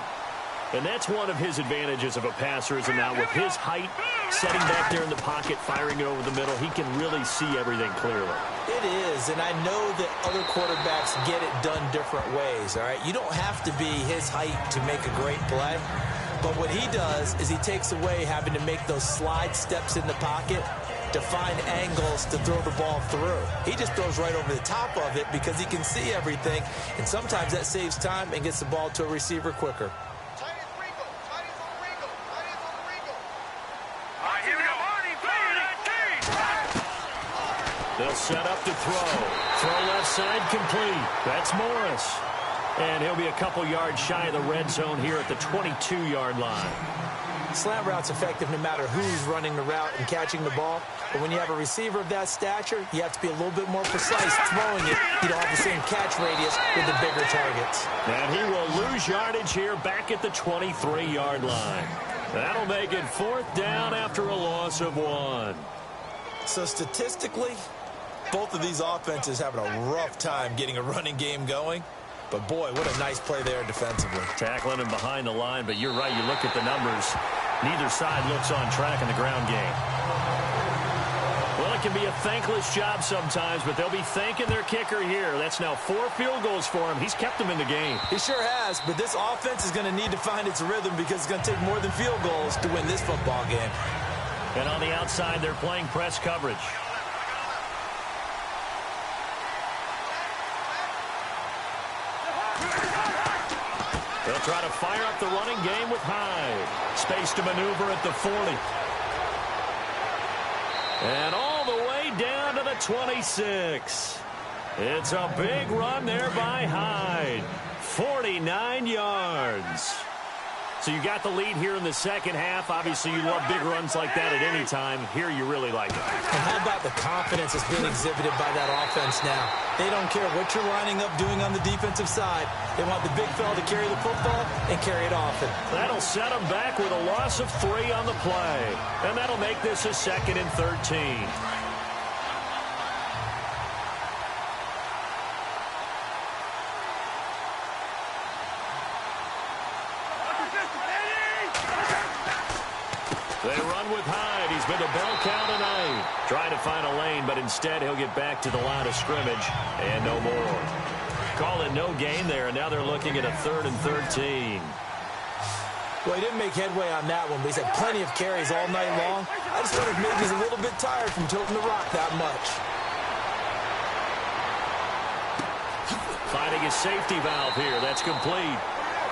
And that's one of his advantages of a passer, is now with his height, setting back there in the pocket, firing it over the middle, he can really see everything clearly. It is, and I know that other quarterbacks get it done different ways, all right? You don't have to be his height to make a great play. But what he does is he takes away having to make those slide steps in the pocket to find angles to throw the ball through. He just throws right over the top of it because he can see everything, and sometimes that saves time and gets the ball to a receiver quicker. They'll set up to throw. Throw left side complete. That's Morris. And he'll be a couple yards shy of the red zone here at the 22-yard line. Slant route's effective no matter who's running the route and catching the ball. But when you have a receiver of that stature, you have to be a little bit more precise throwing it. You don't have the same catch radius with the bigger targets. And he will lose yardage here back at the 23-yard line. That'll make it 4th down after a loss of 1. So statistically, both of these offenses having a rough time getting a running game going. But, boy, what a nice play there defensively. Tackling him behind the line, but you're right. You look at the numbers. Neither side looks on track in the ground game. Well, it can be a thankless job sometimes, but they'll be thanking their kicker here. That's now 4 field goals for him. He's kept them in the game. He sure has, but this offense is going to need to find its rhythm because it's going to take more than field goals to win this football game. And on the outside, they're playing press coverage. They'll try to fire up the running game with Hyde. Space to maneuver at the 40. And all the way down to the 26. It's a big run there by Hyde. 49 yards. So you got the lead here in the second half. Obviously, you love big runs like that at any time. Here, you really like it. And how about the confidence that's been exhibited by that offense now? They don't care what you're lining up doing on the defensive side. They want the big fella to carry the football and carry it often. That'll set them back with a loss of 3 on the play. And that'll make this a 2nd and 13. They run with Hyde. He's been a bell cow tonight. Trying to find a lane, but instead he'll get back to the line of scrimmage. And no more. Call it no gain there, and now they're looking at a 3rd and 13. Well, he didn't make headway on that one, but he's had plenty of carries all night long. I just wonder if maybe he's a little bit tired from tilting the rock that much. Finding his safety valve here. That's complete.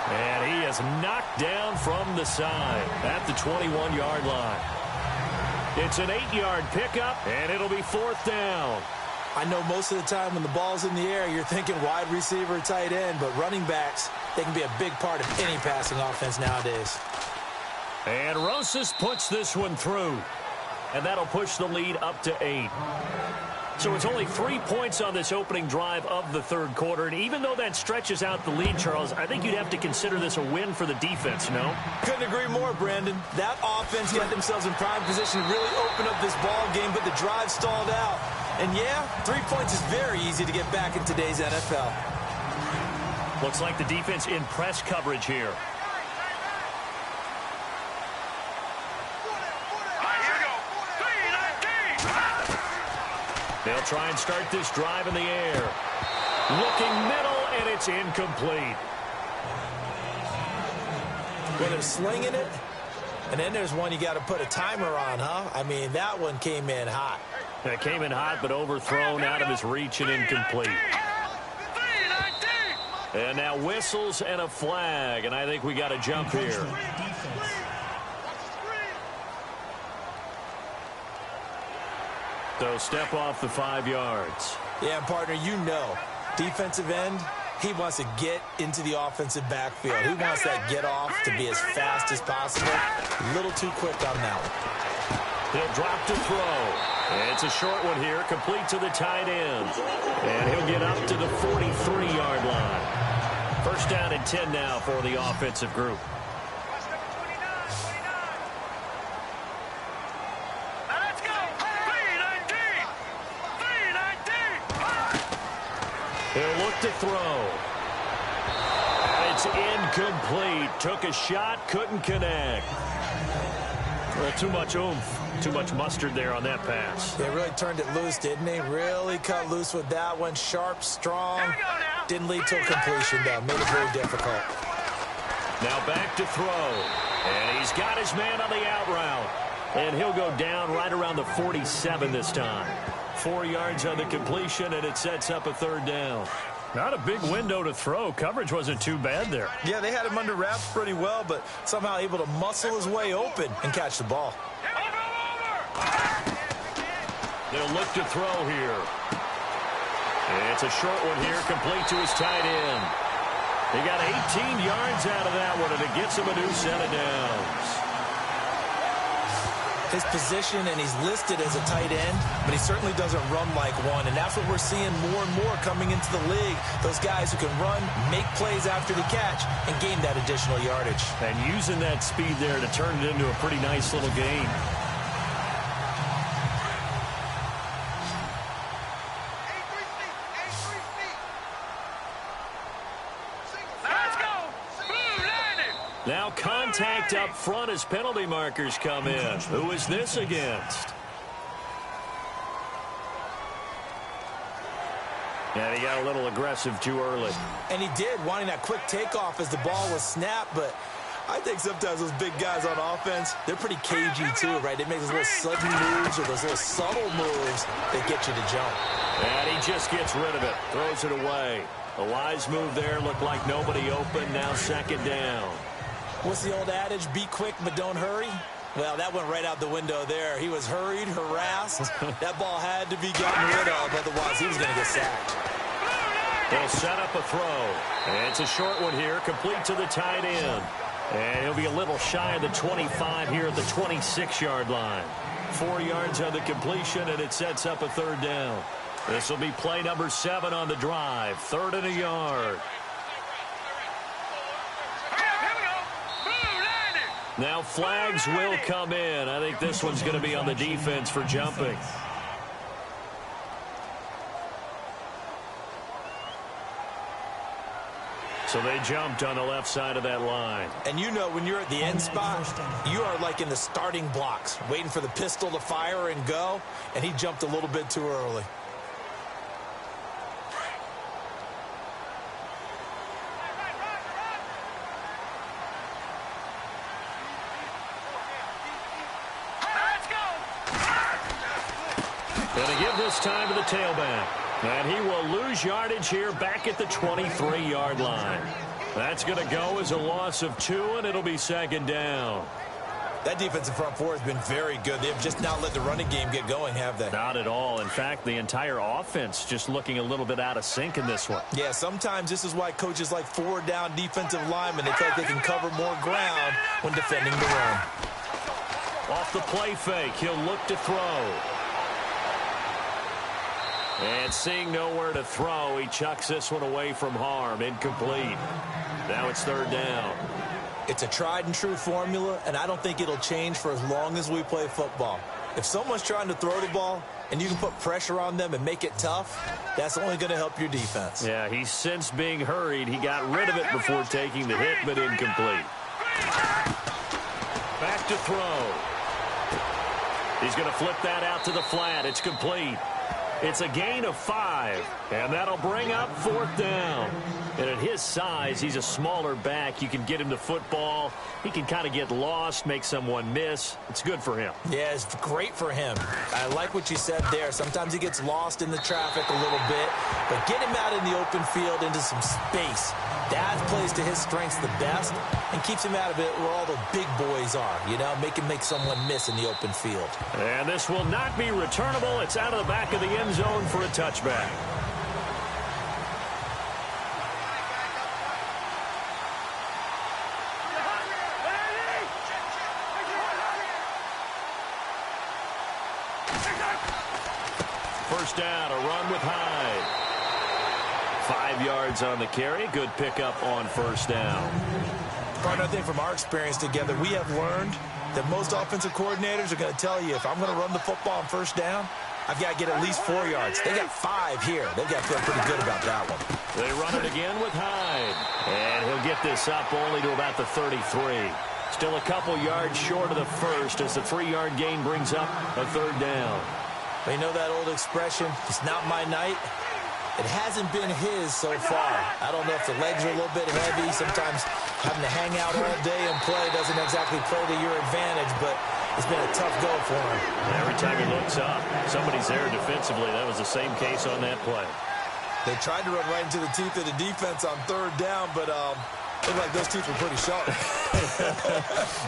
And he is knocked down from the side at the 21-yard line. It's an 8-yard pickup, and it'll be 4th down. I know most of the time when the ball's in the air, you're thinking wide receiver, tight end, but running backs, they can be a big part of any passing offense nowadays. And Rosas puts this one through, and that'll push the lead up to 8. So it's only 3 points on this opening drive of the third quarter. And even though that stretches out the lead, Charles, I think you'd have to consider this a win for the defense, no? Couldn't agree more, Brandon. That offense got themselves in prime position to really open up this ball game, but the drive stalled out. And yeah, 3 points is very easy to get back in today's NFL. Looks like the defense in press coverage here. They'll try and start this drive in the air. Looking middle, and it's incomplete. Well, they're slinging it, and then there's one you got to put a timer on, huh? I mean, that one came in hot. It came in hot, but overthrown out of his reach and incomplete. And now whistles and a flag, and I think we got a jump here. So step off the 5 yards. Yeah, partner, you know, defensive end, he wants to get into the offensive backfield. He wants that get off to be as fast as possible. A little too quick on that one. He'll drop to throw. And it's a short one here, complete to the tight end. And he'll get up to the 43-yard line. 1st down and 10 now for the offensive group. He'll look to throw. It's incomplete. Took a shot, couldn't connect. Well, too much oomph, too much mustard there on that pass. They really turned it loose, didn't they? Really cut loose with that one. Sharp, strong. Didn't lead to a completion, though. Made it very difficult. Now back to throw. And he's got his man on the out route. And he'll go down right around the 47 this time. 4 yards on the completion, and it sets up a 3rd down. Not a big window to throw. Coverage wasn't too bad there. Yeah, they had him under wraps pretty well, but somehow able to muscle his way open and catch the ball. They'll look to throw here. It's a short one here, complete to his tight end. He got 18 yards out of that one, and it gets him a new set of downs. His position, and he's listed as a tight end, but he certainly doesn't run like one, and that's what we're seeing more and more coming into the league. Those guys who can run, make plays after the catch, and gain that additional yardage. And using that speed there to turn it into a pretty nice little game. Now contact up front as penalty markers come in. Who is this against? And he got a little aggressive too early. And he did, wanting that quick takeoff as the ball was snapped, but I think sometimes those big guys on offense, they're pretty cagey too, right? They make those little sudden moves or those little subtle moves that get you to jump. And he just gets rid of it, throws it away. A wise move there, looked like nobody open, now 2nd down. What's the old adage? Be quick, but don't hurry? Well, that went right out the window there. He was hurried, harassed. That ball had to be gotten rid of, otherwise he was going to get sacked. They'll set up a throw. And it's a short one here, complete to the tight end. And he'll be a little shy of the 25 here at the 26-yard line. 4 yards on the completion, and it sets up a third down. This will be play number 7 on the drive. 3rd and a yard. Now flags will come in. I think this one's going to be on the defense for jumping. So they jumped on the left side of that line. And you know when you're at the end spot, you are like in the starting blocks, waiting for the pistol to fire and go, and he jumped a little bit too early. Going to give this time to the tailback. And he will lose yardage here back at the 23-yard line. That's going to go as a loss of 2, and it'll be 2nd down. That defensive front four has been very good. They have just not let the running game get going, have they? Not at all. In fact, the entire offense just looking a little bit out of sync in this one. Yeah, sometimes this is why coaches like 4-down defensive linemen. They feel like they can cover more ground when defending the run. Off the play fake, he'll look to throw. And seeing nowhere to throw, he chucks this one away from harm. Incomplete. Now it's 3rd down. It's a tried-and-true formula, and I don't think it'll change for as long as we play football. If someone's trying to throw the ball and you can put pressure on them and make it tough, that's only going to help your defense. Yeah, he's since being hurried. He got rid of it before taking the hit, but incomplete. Back to throw. He's going to flip that out to the flat. It's complete. It's a gain of 5, and that'll bring up 4th down. And at his size, he's a smaller back. You can get him the football. He can kind of get lost, make someone miss. It's good for him. Yeah, it's great for him. I like what you said there. Sometimes he gets lost in the traffic a little bit, but get him out in the open field into some space. That plays to his strengths the best and keeps him out of it where all the big boys are, you know, make him make someone miss in the open field. And this will not be returnable. It's out of the back of the end zone for a touchback. First down, a run with Hyde. 5 yards on the carry. Good pickup on first down. Partner, I think from our experience together, we have learned that most offensive coordinators are going to tell you, if I'm going to run the football on first down, I've got to get at least 4 yards. They got 5 here. They've got to feel pretty good about that one. They run it again with Hyde. And he'll get this up only to about the 33. Still a couple yards short of the first as the 3-yard gain brings up a 3rd down. But you know that old expression, it's not my night? It hasn't been his so far. I don't know if the legs are a little bit heavy. Sometimes having to hang out all day and play doesn't exactly play to your advantage, but it's been a tough go for him. Every time he looks up, somebody's there defensively. That was the same case on that play. They tried to run right into the teeth of the defense on 3rd down, but looked like those teeth were pretty sharp.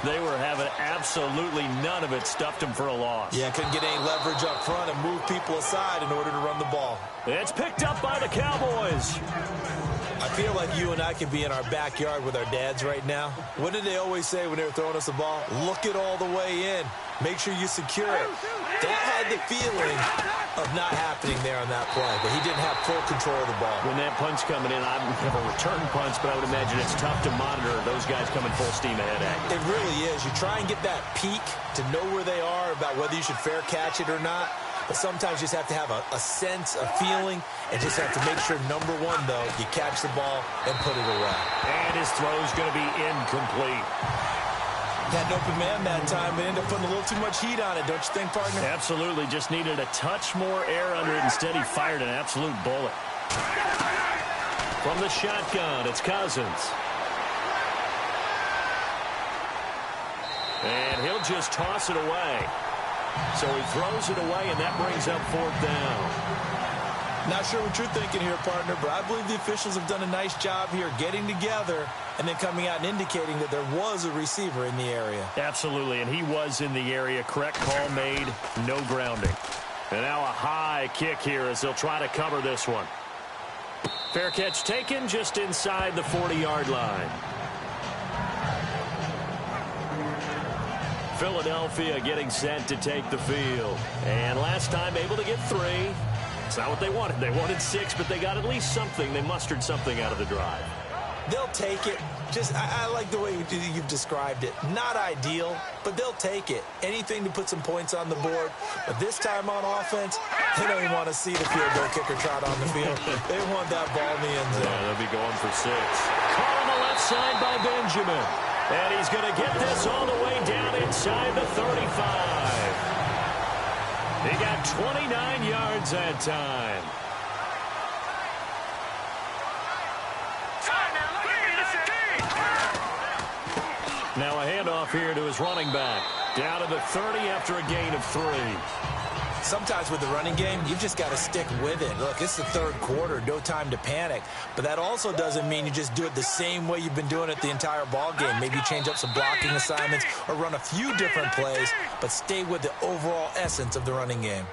They were having absolutely none of it. Stuffed him for a loss. Yeah, couldn't get any leverage up front and move people aside in order to run the ball. It's picked up by the Cowboys. I feel like you and I could be in our backyard with our dads right now. What did they always say when they were throwing us the ball? Look it all the way in. Make sure you secure it. That had the feeling of not happening there on that play, but he didn't have full control of the ball. When that punch coming in, I have a return punch, but I would imagine it's tough to monitor those guys coming full steam ahead at you. It really is. You try and get that peek to know where they are about whether you should fair catch it or not. But sometimes you just have to have a sense, a feeling, and just have to make sure, number one, though, you catch the ball and put it away. And his throw's going to be incomplete. Had an open man that time, but ended up putting a little too much heat on it, don't you think, partner? Absolutely. Just needed a touch more air under it. Instead, he fired an absolute bullet. From the shotgun, it's Cousins. And he'll just toss it away. So he throws it away, and that brings up 4th down. Not sure what you're thinking here, partner, but I believe the officials have done a nice job here getting together and then coming out and indicating that there was a receiver in the area. Absolutely, and he was in the area. Correct call made, no grounding. And now a high kick here as they'll try to cover this one. Fair catch taken just inside the 40-yard line. Philadelphia getting set to take the field. And last time able to get 3. It's not what they wanted. They wanted 6, but they got at least something. They mustered something out of the drive. They'll take it. I like the way you've described it. Not ideal, but they'll take it. Anything to put some points on the board. But this time on offense, they don't even want to see the field goal kicker trot on the field. They want that ball in the end zone. Yeah, they'll be going for 6. Caught on the left side by Benjamin. And he's going to get this all the way down inside the 35. He got 29 yards that time. Now a handoff here to his running back. Down to the 30 after a gain of 3. Sometimes with the running game, you've just got to stick with it. Look, it's the third quarter, no time to panic. But that also doesn't mean you just do it the same way you've been doing it the entire ball game. Maybe change up some blocking assignments or run a few different plays, but stay with the overall essence of the running game.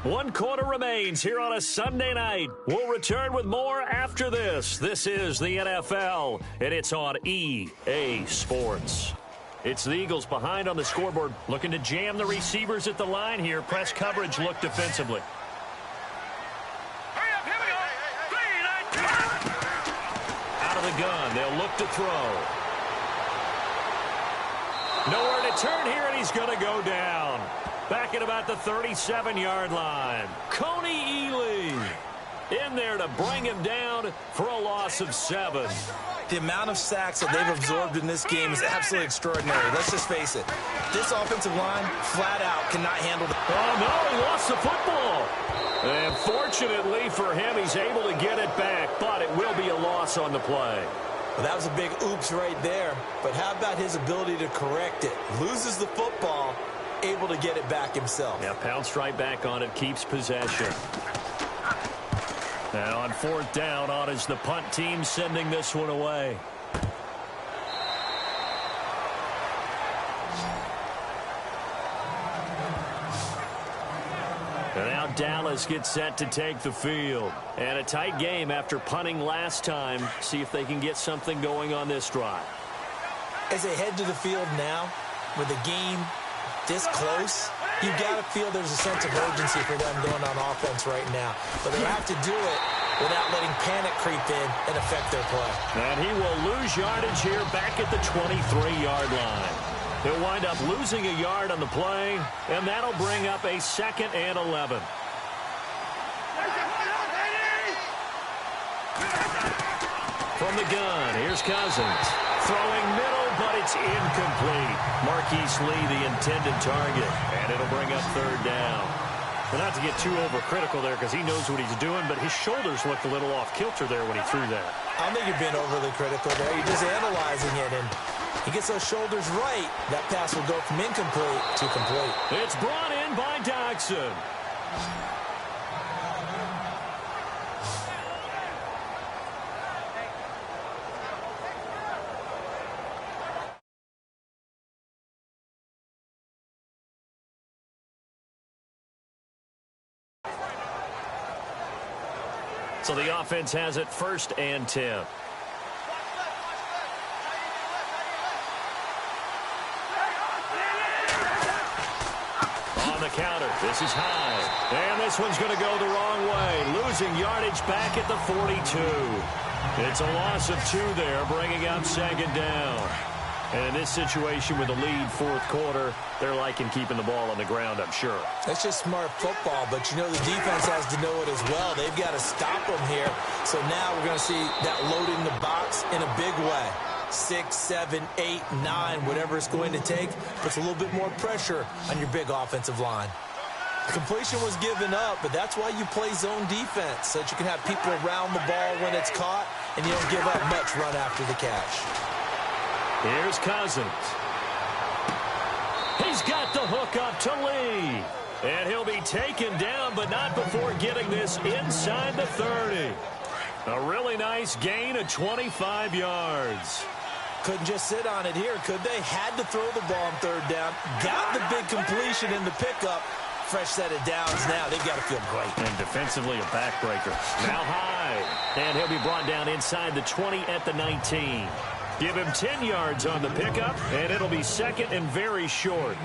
1 quarter remains here on a Sunday night. We'll return with more after this. This is the NFL, and it's on EA Sports. It's the Eagles behind on the scoreboard, looking to jam the receivers at the line here. Press coverage look defensively. Out of the gun, they'll look to throw. Nowhere to turn here, and he's going to go down. Back at about the 37-yard line. Coney Ely in there to bring him down for a loss of 7. The amount of sacks that they've absorbed in this game is absolutely extraordinary. Let's just face it. This offensive line, flat out, cannot handle the... Oh, no, he lost the football. And fortunately for him, he's able to get it back, but it will be a loss on the play. Well, that was a big oops right there. But how about his ability to correct it? Loses the football, able to get it back himself. Yeah, pounced right back on it, keeps possession. Now on 4th down, on is the punt team sending this one away. And now Dallas gets set to take the field. And a tight game after punting last time. See if they can get something going on this drive. As they head to the field now, with the game this close, you got to feel there's a sense of urgency for them going on offense right now. But they have to do it without letting panic creep in and affect their play. And he will lose yardage here back at the 23-yard line. He'll wind up losing a yard on the play, and that'll bring up a 2nd and 11. From the gun, here's Cousins. Throwing middle, but it's incomplete. Marquise Lee, the intended target, and it'll bring up 3rd down. Well, not to get too overcritical there because he knows what he's doing, but his shoulders looked a little off kilter there when he threw that. I don't think you're being overly critical there. You're just analyzing it, and he gets those shoulders right. That pass will go from incomplete to complete. It's brought in by Dodson. So the offense has it 1st and 10. On the counter, this is high. And this one's going to go the wrong way. Losing yardage back at the 42. It's a loss of 2 there, bringing up 2nd down. And in this situation with a lead 4th quarter, they're liking keeping the ball on the ground, I'm sure. That's just smart football, but you know the defense has to know it as well. They've got to stop them here. So now we're going to see that loading the box in a big way. 6, 7, 8, 9, whatever it's going to take, puts a little bit more pressure on your big offensive line. The completion was given up, but that's why you play zone defense, so that you can have people around the ball when it's caught, and you don't give up much run after the catch. Here's Cousins. He's got the hook up to Lee. And he'll be taken down, but not before getting this inside the 30. A really nice gain of 25 yards. Couldn't just sit on it here, could they? Had to throw the ball on 3rd down. Got the big completion in the pickup. fresh set of downs now. They've got to feel great. And defensively, a backbreaker. Now high. And he'll be brought down inside the 20 at the 19. Give him 10 yards on the pickup, and it'll be second and very short.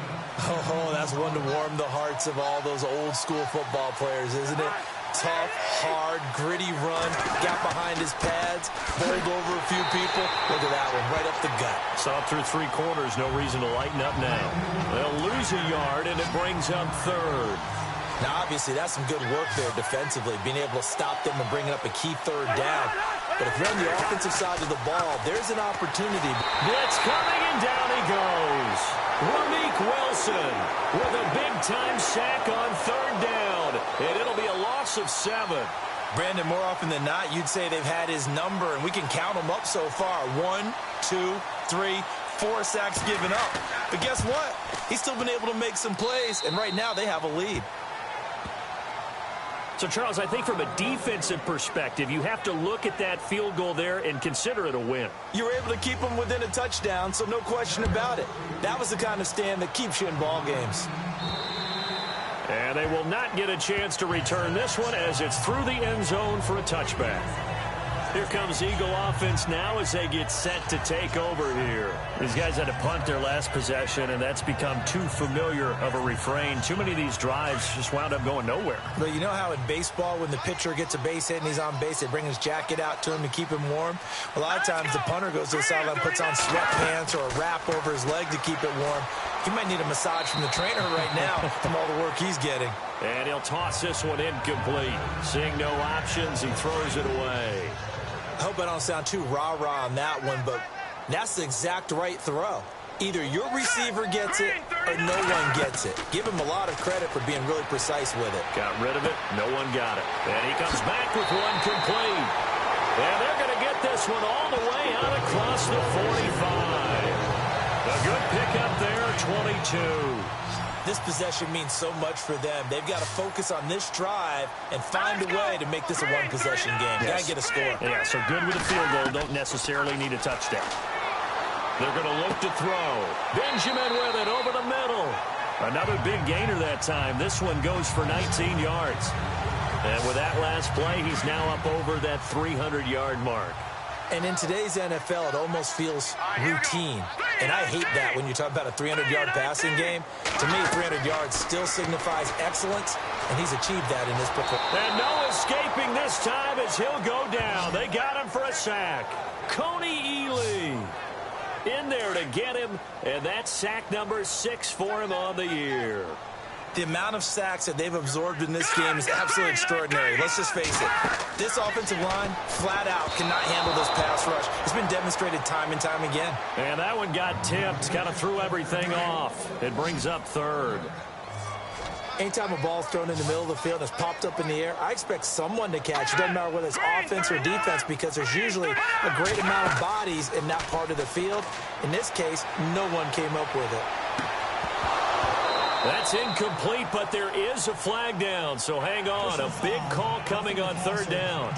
Oh, that's one to warm the hearts of all those old school football players, isn't it? Tough, hard, gritty run, got behind his pads, bowled over a few people. Look at that one, right up the gut. Saw it through 3 quarters, no reason to lighten up now. They'll lose a yard, and it brings up third. Now, obviously, that's some good work there defensively, being able to stop them and bringing up a key third down. But if you're on the offensive side of the ball, there's an opportunity. Blitz coming, and down he goes. Ramik Wilson with a big-time sack on third down, and it'll be a loss of 7. Brandon, more often than not, you'd say they've had his number, and we can count them up so far. 1, 2, 3, 4 sacks given up. But guess what? He's still been able to make some plays, and right now they have a lead. So, Charles, I think from a defensive perspective, you have to look at that field goal there and consider it a win. You were able to keep them within a touchdown, so no question about it. That was the kind of stand that keeps you in ball games. And they will not get a chance to return this one as it's through the end zone for a touchback. Here comes Eagle offense now as they get set to take over here. These guys had to punt their last possession, and that's become too familiar of a refrain. Too many of these drives just wound up going nowhere. But you know how in baseball, when the pitcher gets a base hit and he's on base, they bring his jacket out to him to keep him warm? A lot of times the punter goes to the sideline, puts on sweatpants or a wrap over his leg to keep it warm. He might need a massage from the trainer right now from all the work he's getting. And he'll toss this one incomplete. Seeing no options, he throws it away. I hope I don't sound too rah-rah on that one, but that's the exact right throw. Either your receiver gets it or no one gets it. Give him a lot of credit for being really precise with it. Got rid of it. No one got it. And he comes back with one complete. And they're going to get this one all the way out across the 45. A good pickup there, 22. This possession means so much for them. They've got to focus on this drive and find a way to make this a one-possession game. Yes. Got to get a score. Yeah, so good with a field goal. Don't necessarily need a touchdown. They're going to look to throw. Benjamin with it over the middle. Another big gainer that time. This one goes for 19 yards. And with that last play, he's now up over that 300-yard mark. And in today's NFL, it almost feels routine. And I hate that when you talk about a 300-yard passing game. To me, 300 yards still signifies excellence, and he's achieved that in this performance. And no escaping this time as he'll go down. They got him for a sack. Coney Ely in there to get him, and that's sack number 6 for him on the year. The amount of sacks that they've absorbed in this game is absolutely extraordinary. Let's just face it. This offensive line, flat out, cannot handle this pass rush. It's been demonstrated time and time again. And that one got tipped, kind of threw everything off. It brings up third. Anytime a ball's thrown in the middle of the field and it's popped up in the air, I expect someone to catch. It doesn't matter whether it's offense or defense because there's usually a great amount of bodies in that part of the field. In this case, no one came up with it. That's incomplete, but there is a flag down, so hang on. A big call coming on third down.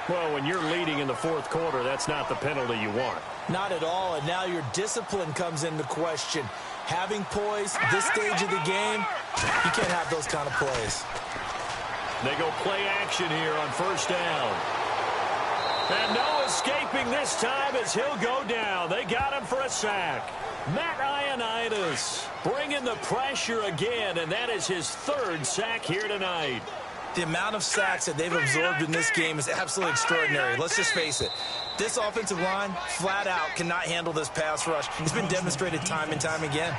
Well, when you're leading in the fourth quarter, that's not the penalty you want. Not at all, and now your discipline comes into question. Having poise this stage of the game, you can't have those kind of plays. They go play action here on first down. And no escaping this time as he'll go down. They got him for a sack. Matt Ioannidis bringing the pressure again, and that is his 3rd sack here tonight. The amount of sacks that they've absorbed in this game is absolutely extraordinary. Let's just face it. This offensive line, flat out, cannot handle this pass rush. It's been demonstrated time and time again.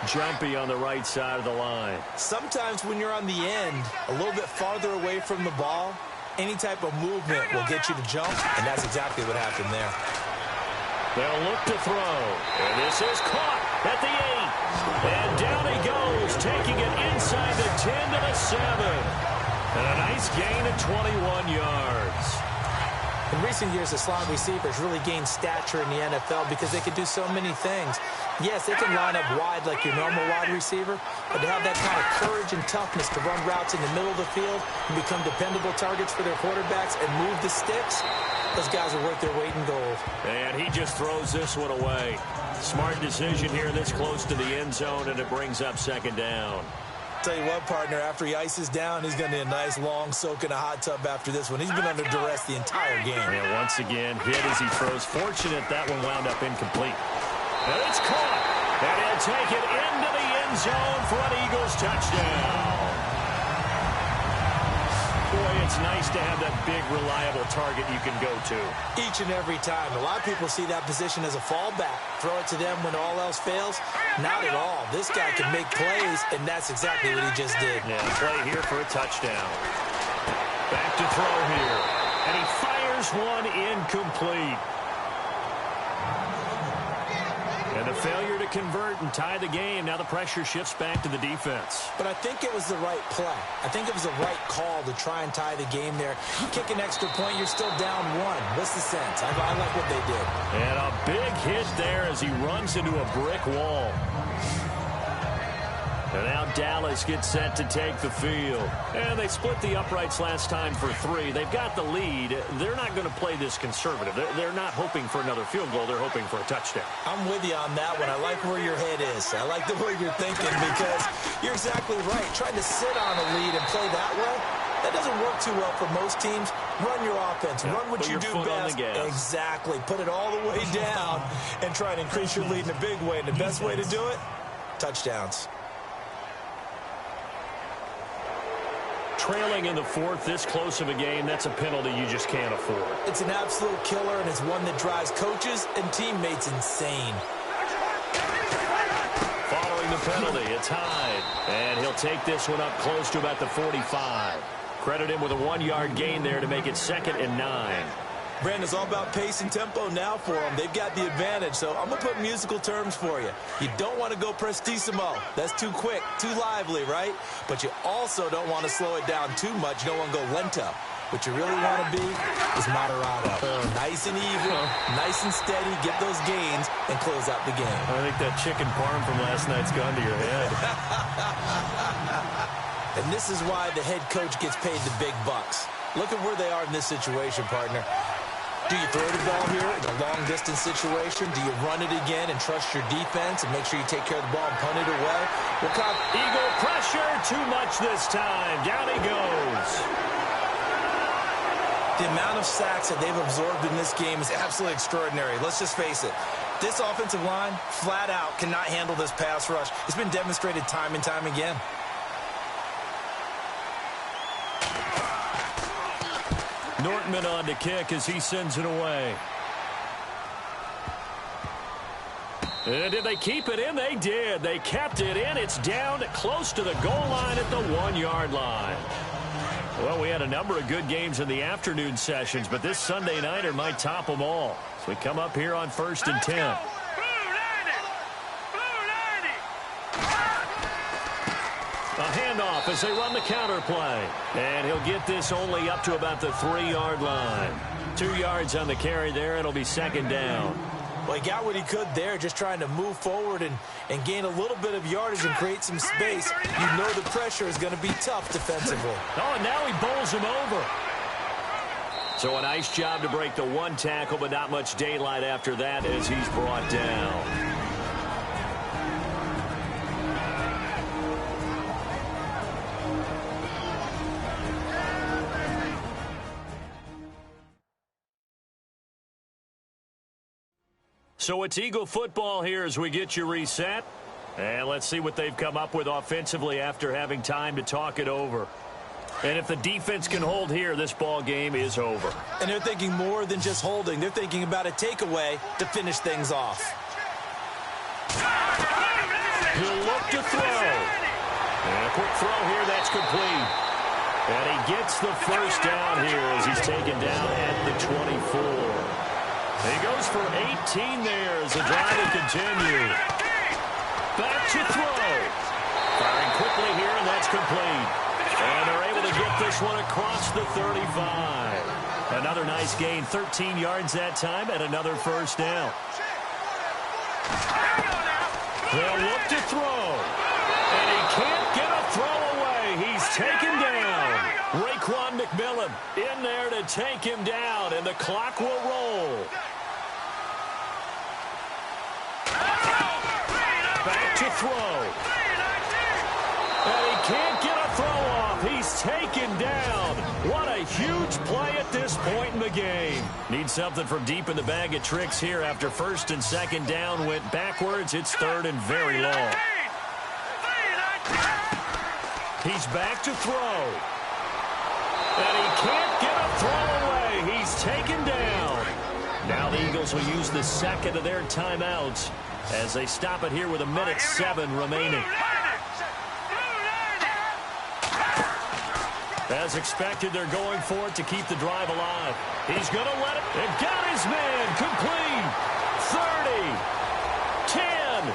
Jumpy on the right side of the line. Sometimes when you're on the end, a little bit farther away from the ball, any type of movement will get you to jump, and that's exactly what happened there. They'll look to throw, and this is caught at the 8. And down he goes, taking it inside the 10 to the 7. And a nice gain of 21 yards. In recent years, the slot receivers really gained stature in the NFL because they can do so many things. Yes, they can line up wide like your normal wide receiver, but to have that kind of courage and toughness to run routes in the middle of the field and become dependable targets for their quarterbacks and move the sticks, Those guys are worth their weight in gold. And he just throws this one away. Smart decision here this close to the end zone, and it brings up second down. Tell you what, partner, after he ices down, he's going to need a nice long soak in a hot tub after this one. He's been under duress the entire game. And once again, hit as he throws. Fortunate that one wound up incomplete. And it's caught. And he'll take it into the end zone for an Eagles touchdown. Boy, it's nice to have that big, reliable target you can go to. Each and every time. A lot of people see that position as a fallback. Throw it to them when all else fails. Not at all. This guy can make plays, and that's exactly what he just did. Yeah, play here for a touchdown. Back to throw here. And he fires one incomplete. And the failure to convert and tie the game. Now the pressure shifts back to the defense. But I think it was the right play. I think it was the right call to try and tie the game there. You kick an extra point, you're still down one. What's the sense? I like what they did. And a big hit there as he runs into a brick wall. And now Dallas gets set to take the field. And they split the uprights last time for 3. They've got the lead. They're not going to play this conservative. They're not hoping for another field goal. They're hoping for a touchdown. I'm with you on that one. I like where your head is. I like the way you're thinking because you're exactly right. Trying to sit on a lead and play that way, that doesn't work too well for most teams. Run your offense. Yeah, run what you do best. Exactly. Put it all the way down and try and increase your lead in a big way. And the best way to do it, touchdowns. Trailing in the 4th, this close of a game, that's a penalty you just can't afford. It's an absolute killer, and it's one that drives coaches and teammates insane. Following the penalty, it's Hyde. And he'll take this one up close to about the 45. Credit him with a 1-yard gain there to make it 2nd and 9. Brandon, it's all about pace and tempo now for them. They've got the advantage, so I'm going to put musical terms for you. You don't want to go prestissimo. That's too quick, too lively, right? But you also don't want to slow it down too much. You don't want to go lento. What you really want to be is moderato. Nice and even, nice and steady, get those gains, and close out the game. I think that chicken parm from last night's gone to your head. And this is why the head coach gets paid the big bucks. Look at where they are in this situation, partner. Do you throw the ball here in a long-distance situation? Do you run it again and trust your defense and make sure you take care of the ball and punt it away? What kind of Eagle pressure? Too much this time. Down he goes. The amount of sacks that they've absorbed in this game is absolutely extraordinary. Let's just face it. This offensive line, flat out, cannot handle this pass rush. It's been demonstrated time and time again. Nortman on to kick as he sends it away. And did they keep it in? They did. They kept it in. It's down close to the goal line at the 1-yard line. Well, we had a number of good games in the afternoon sessions, but this Sunday nighter might top them all. So we come up here on 1st and 10. A handoff as they run the counter play. And he'll get this only up to about the 3-yard line. 2 yards on the carry there. It'll be 2nd down. Well, he got what he could there, just trying to move forward and gain a little bit of yardage and create some space. You know the pressure is going to be tough defensively. Oh, and now he bowls him over. So a nice job to break the 1 tackle, but not much daylight after that as he's brought down. So it's Eagle football here as we get you reset. And let's see what they've come up with offensively after having time to talk it over. And if the defense can hold here, this ball game is over. And they're thinking more than just holding. They're thinking about a takeaway to finish things off. He'll look to throw. And a quick throw here, that's complete. And he gets the first down here as he's taken down at the 24. He goes for 18 there as the drive will continue. Back to throw. Firing quickly here, and that's complete. And they're able to get this one across the 35. Another nice gain, 13 yards that time, and another first down. They'll look to throw. And he can't get a throw away. He's taken down. Raekwon McMillan in there to take him down, and the clock will roll. Back to throw. And he can't get a throw off. He's taken down. What a huge play at this point in the game. Need something from deep in the bag of tricks here after first and second down went backwards. It's third and very long. He's back to throw. And he can't get a throw away. He's taken down. Now the Eagles will use the second of their timeouts as they stop it here with 1:07 remaining. As expected, they're going for it to keep the drive alive. He's going to let it. They've got his man. Complete. 30. 10.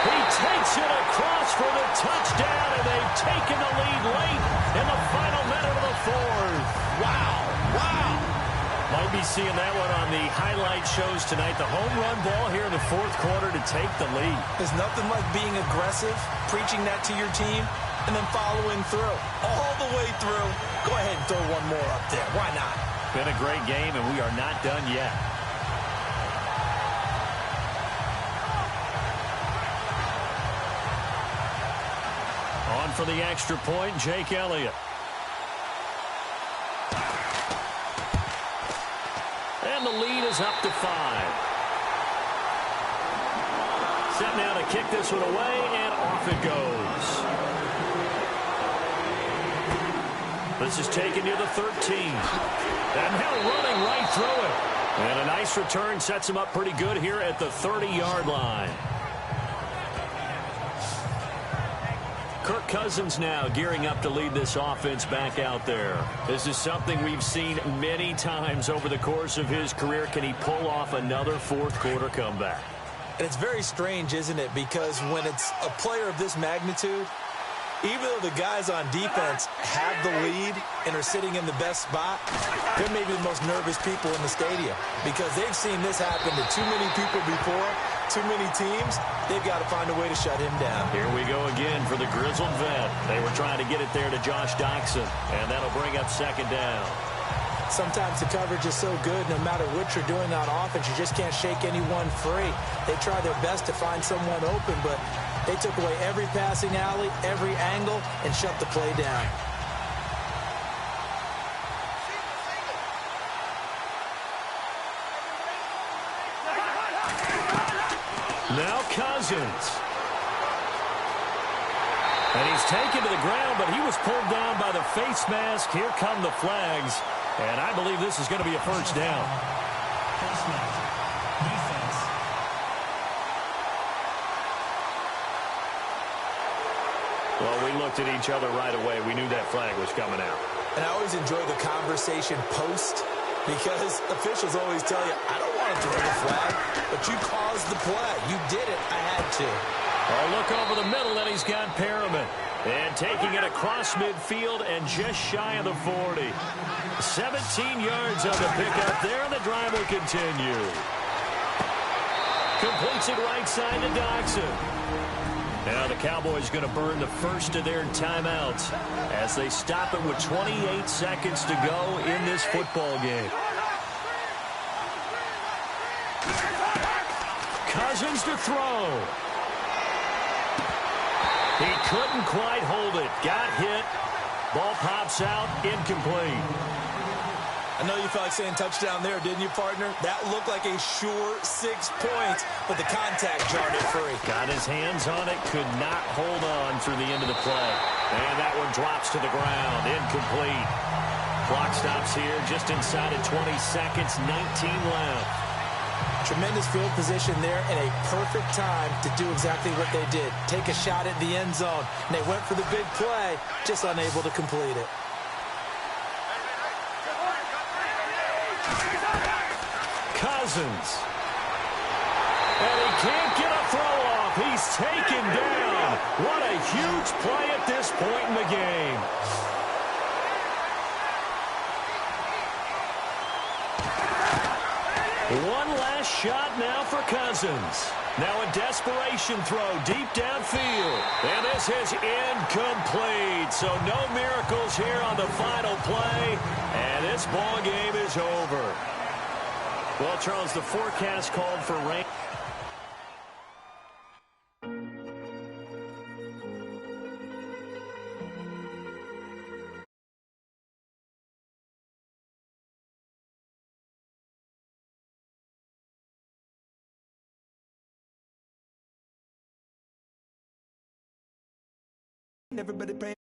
He takes it across for the touchdown, and they've taken the lead late in the final minute of the fourth. Wow. Wow. Might be seeing that one on the highlight shows tonight. The home run ball here in the fourth quarter to take the lead. There's nothing like being aggressive, preaching that to your team, and then following through. All the way through. Go ahead and throw one more up there. Why not? Been a great game, and we are not done yet. On for the extra point, Jake Elliott. And the lead is up to 5. Set now to kick this one away, and off it goes. This is taken near the 13. And now running right through it. And a nice return sets him up pretty good here at the 30-yard line. Kirk Cousins now gearing up to lead this offense back out there. This is something we've seen many times over the course of his career. Can he pull off another fourth-quarter comeback? And it's very strange, isn't it? Because when it's a player of this magnitude, even though the guys on defense have the lead and are sitting in the best spot, they're maybe the most nervous people in the stadium because they've seen this happen to too many people before, too many teams. They've got to find a way to shut him down. Here we go again for the grizzled vet. They were trying to get it there to Josh Doxson, and that'll bring up second down. Sometimes the coverage is so good, no matter what you're doing on offense, you just can't shake anyone free. They try their best to find someone open, but they took away every passing alley, every angle, and shut the play down. Now Cousins. And he's taken to the ground, but he was pulled down by the face mask. Here come the flags. And I believe this is going to be a first down. Face mask. Defense. Well, we looked at each other right away. We knew that flag was coming out. And I always enjoy the conversation post because officials always tell you, I don't want to throw the flag, but you caused the play. You did it. I had to. Oh, look over the middle, and he's got Perriman. And taking it across midfield and just shy of the 40. 17 yards on the pickup there, and the drive will continue. Completes it right side to Doxson. Now the Cowboys going to burn the first of their timeouts as they stop it with 28 seconds to go in this football game. Cousins to throw. He couldn't quite hold it. Got hit. Ball pops out. Incomplete. I know you felt like saying touchdown there, didn't you, partner? That looked like a sure 6 points, but the contact jarred it free. Got his hands on it. Could not hold on through the end of the play. And that one drops to the ground. Incomplete. Clock stops here just inside of 20 seconds. 19 left. Tremendous field position there and a perfect time to do exactly what they did. Take a shot at the end zone. And they went for the big play, just unable to complete it. Cousins. And he can't get a throw off. He's taken down. What a huge play at this point in the game. One last shot now for Cousins. Now a desperation throw deep downfield. And this is incomplete. So no miracles here on the final play. And this ball game is over. Well, Charles, the forecast called for rain. Everybody pray.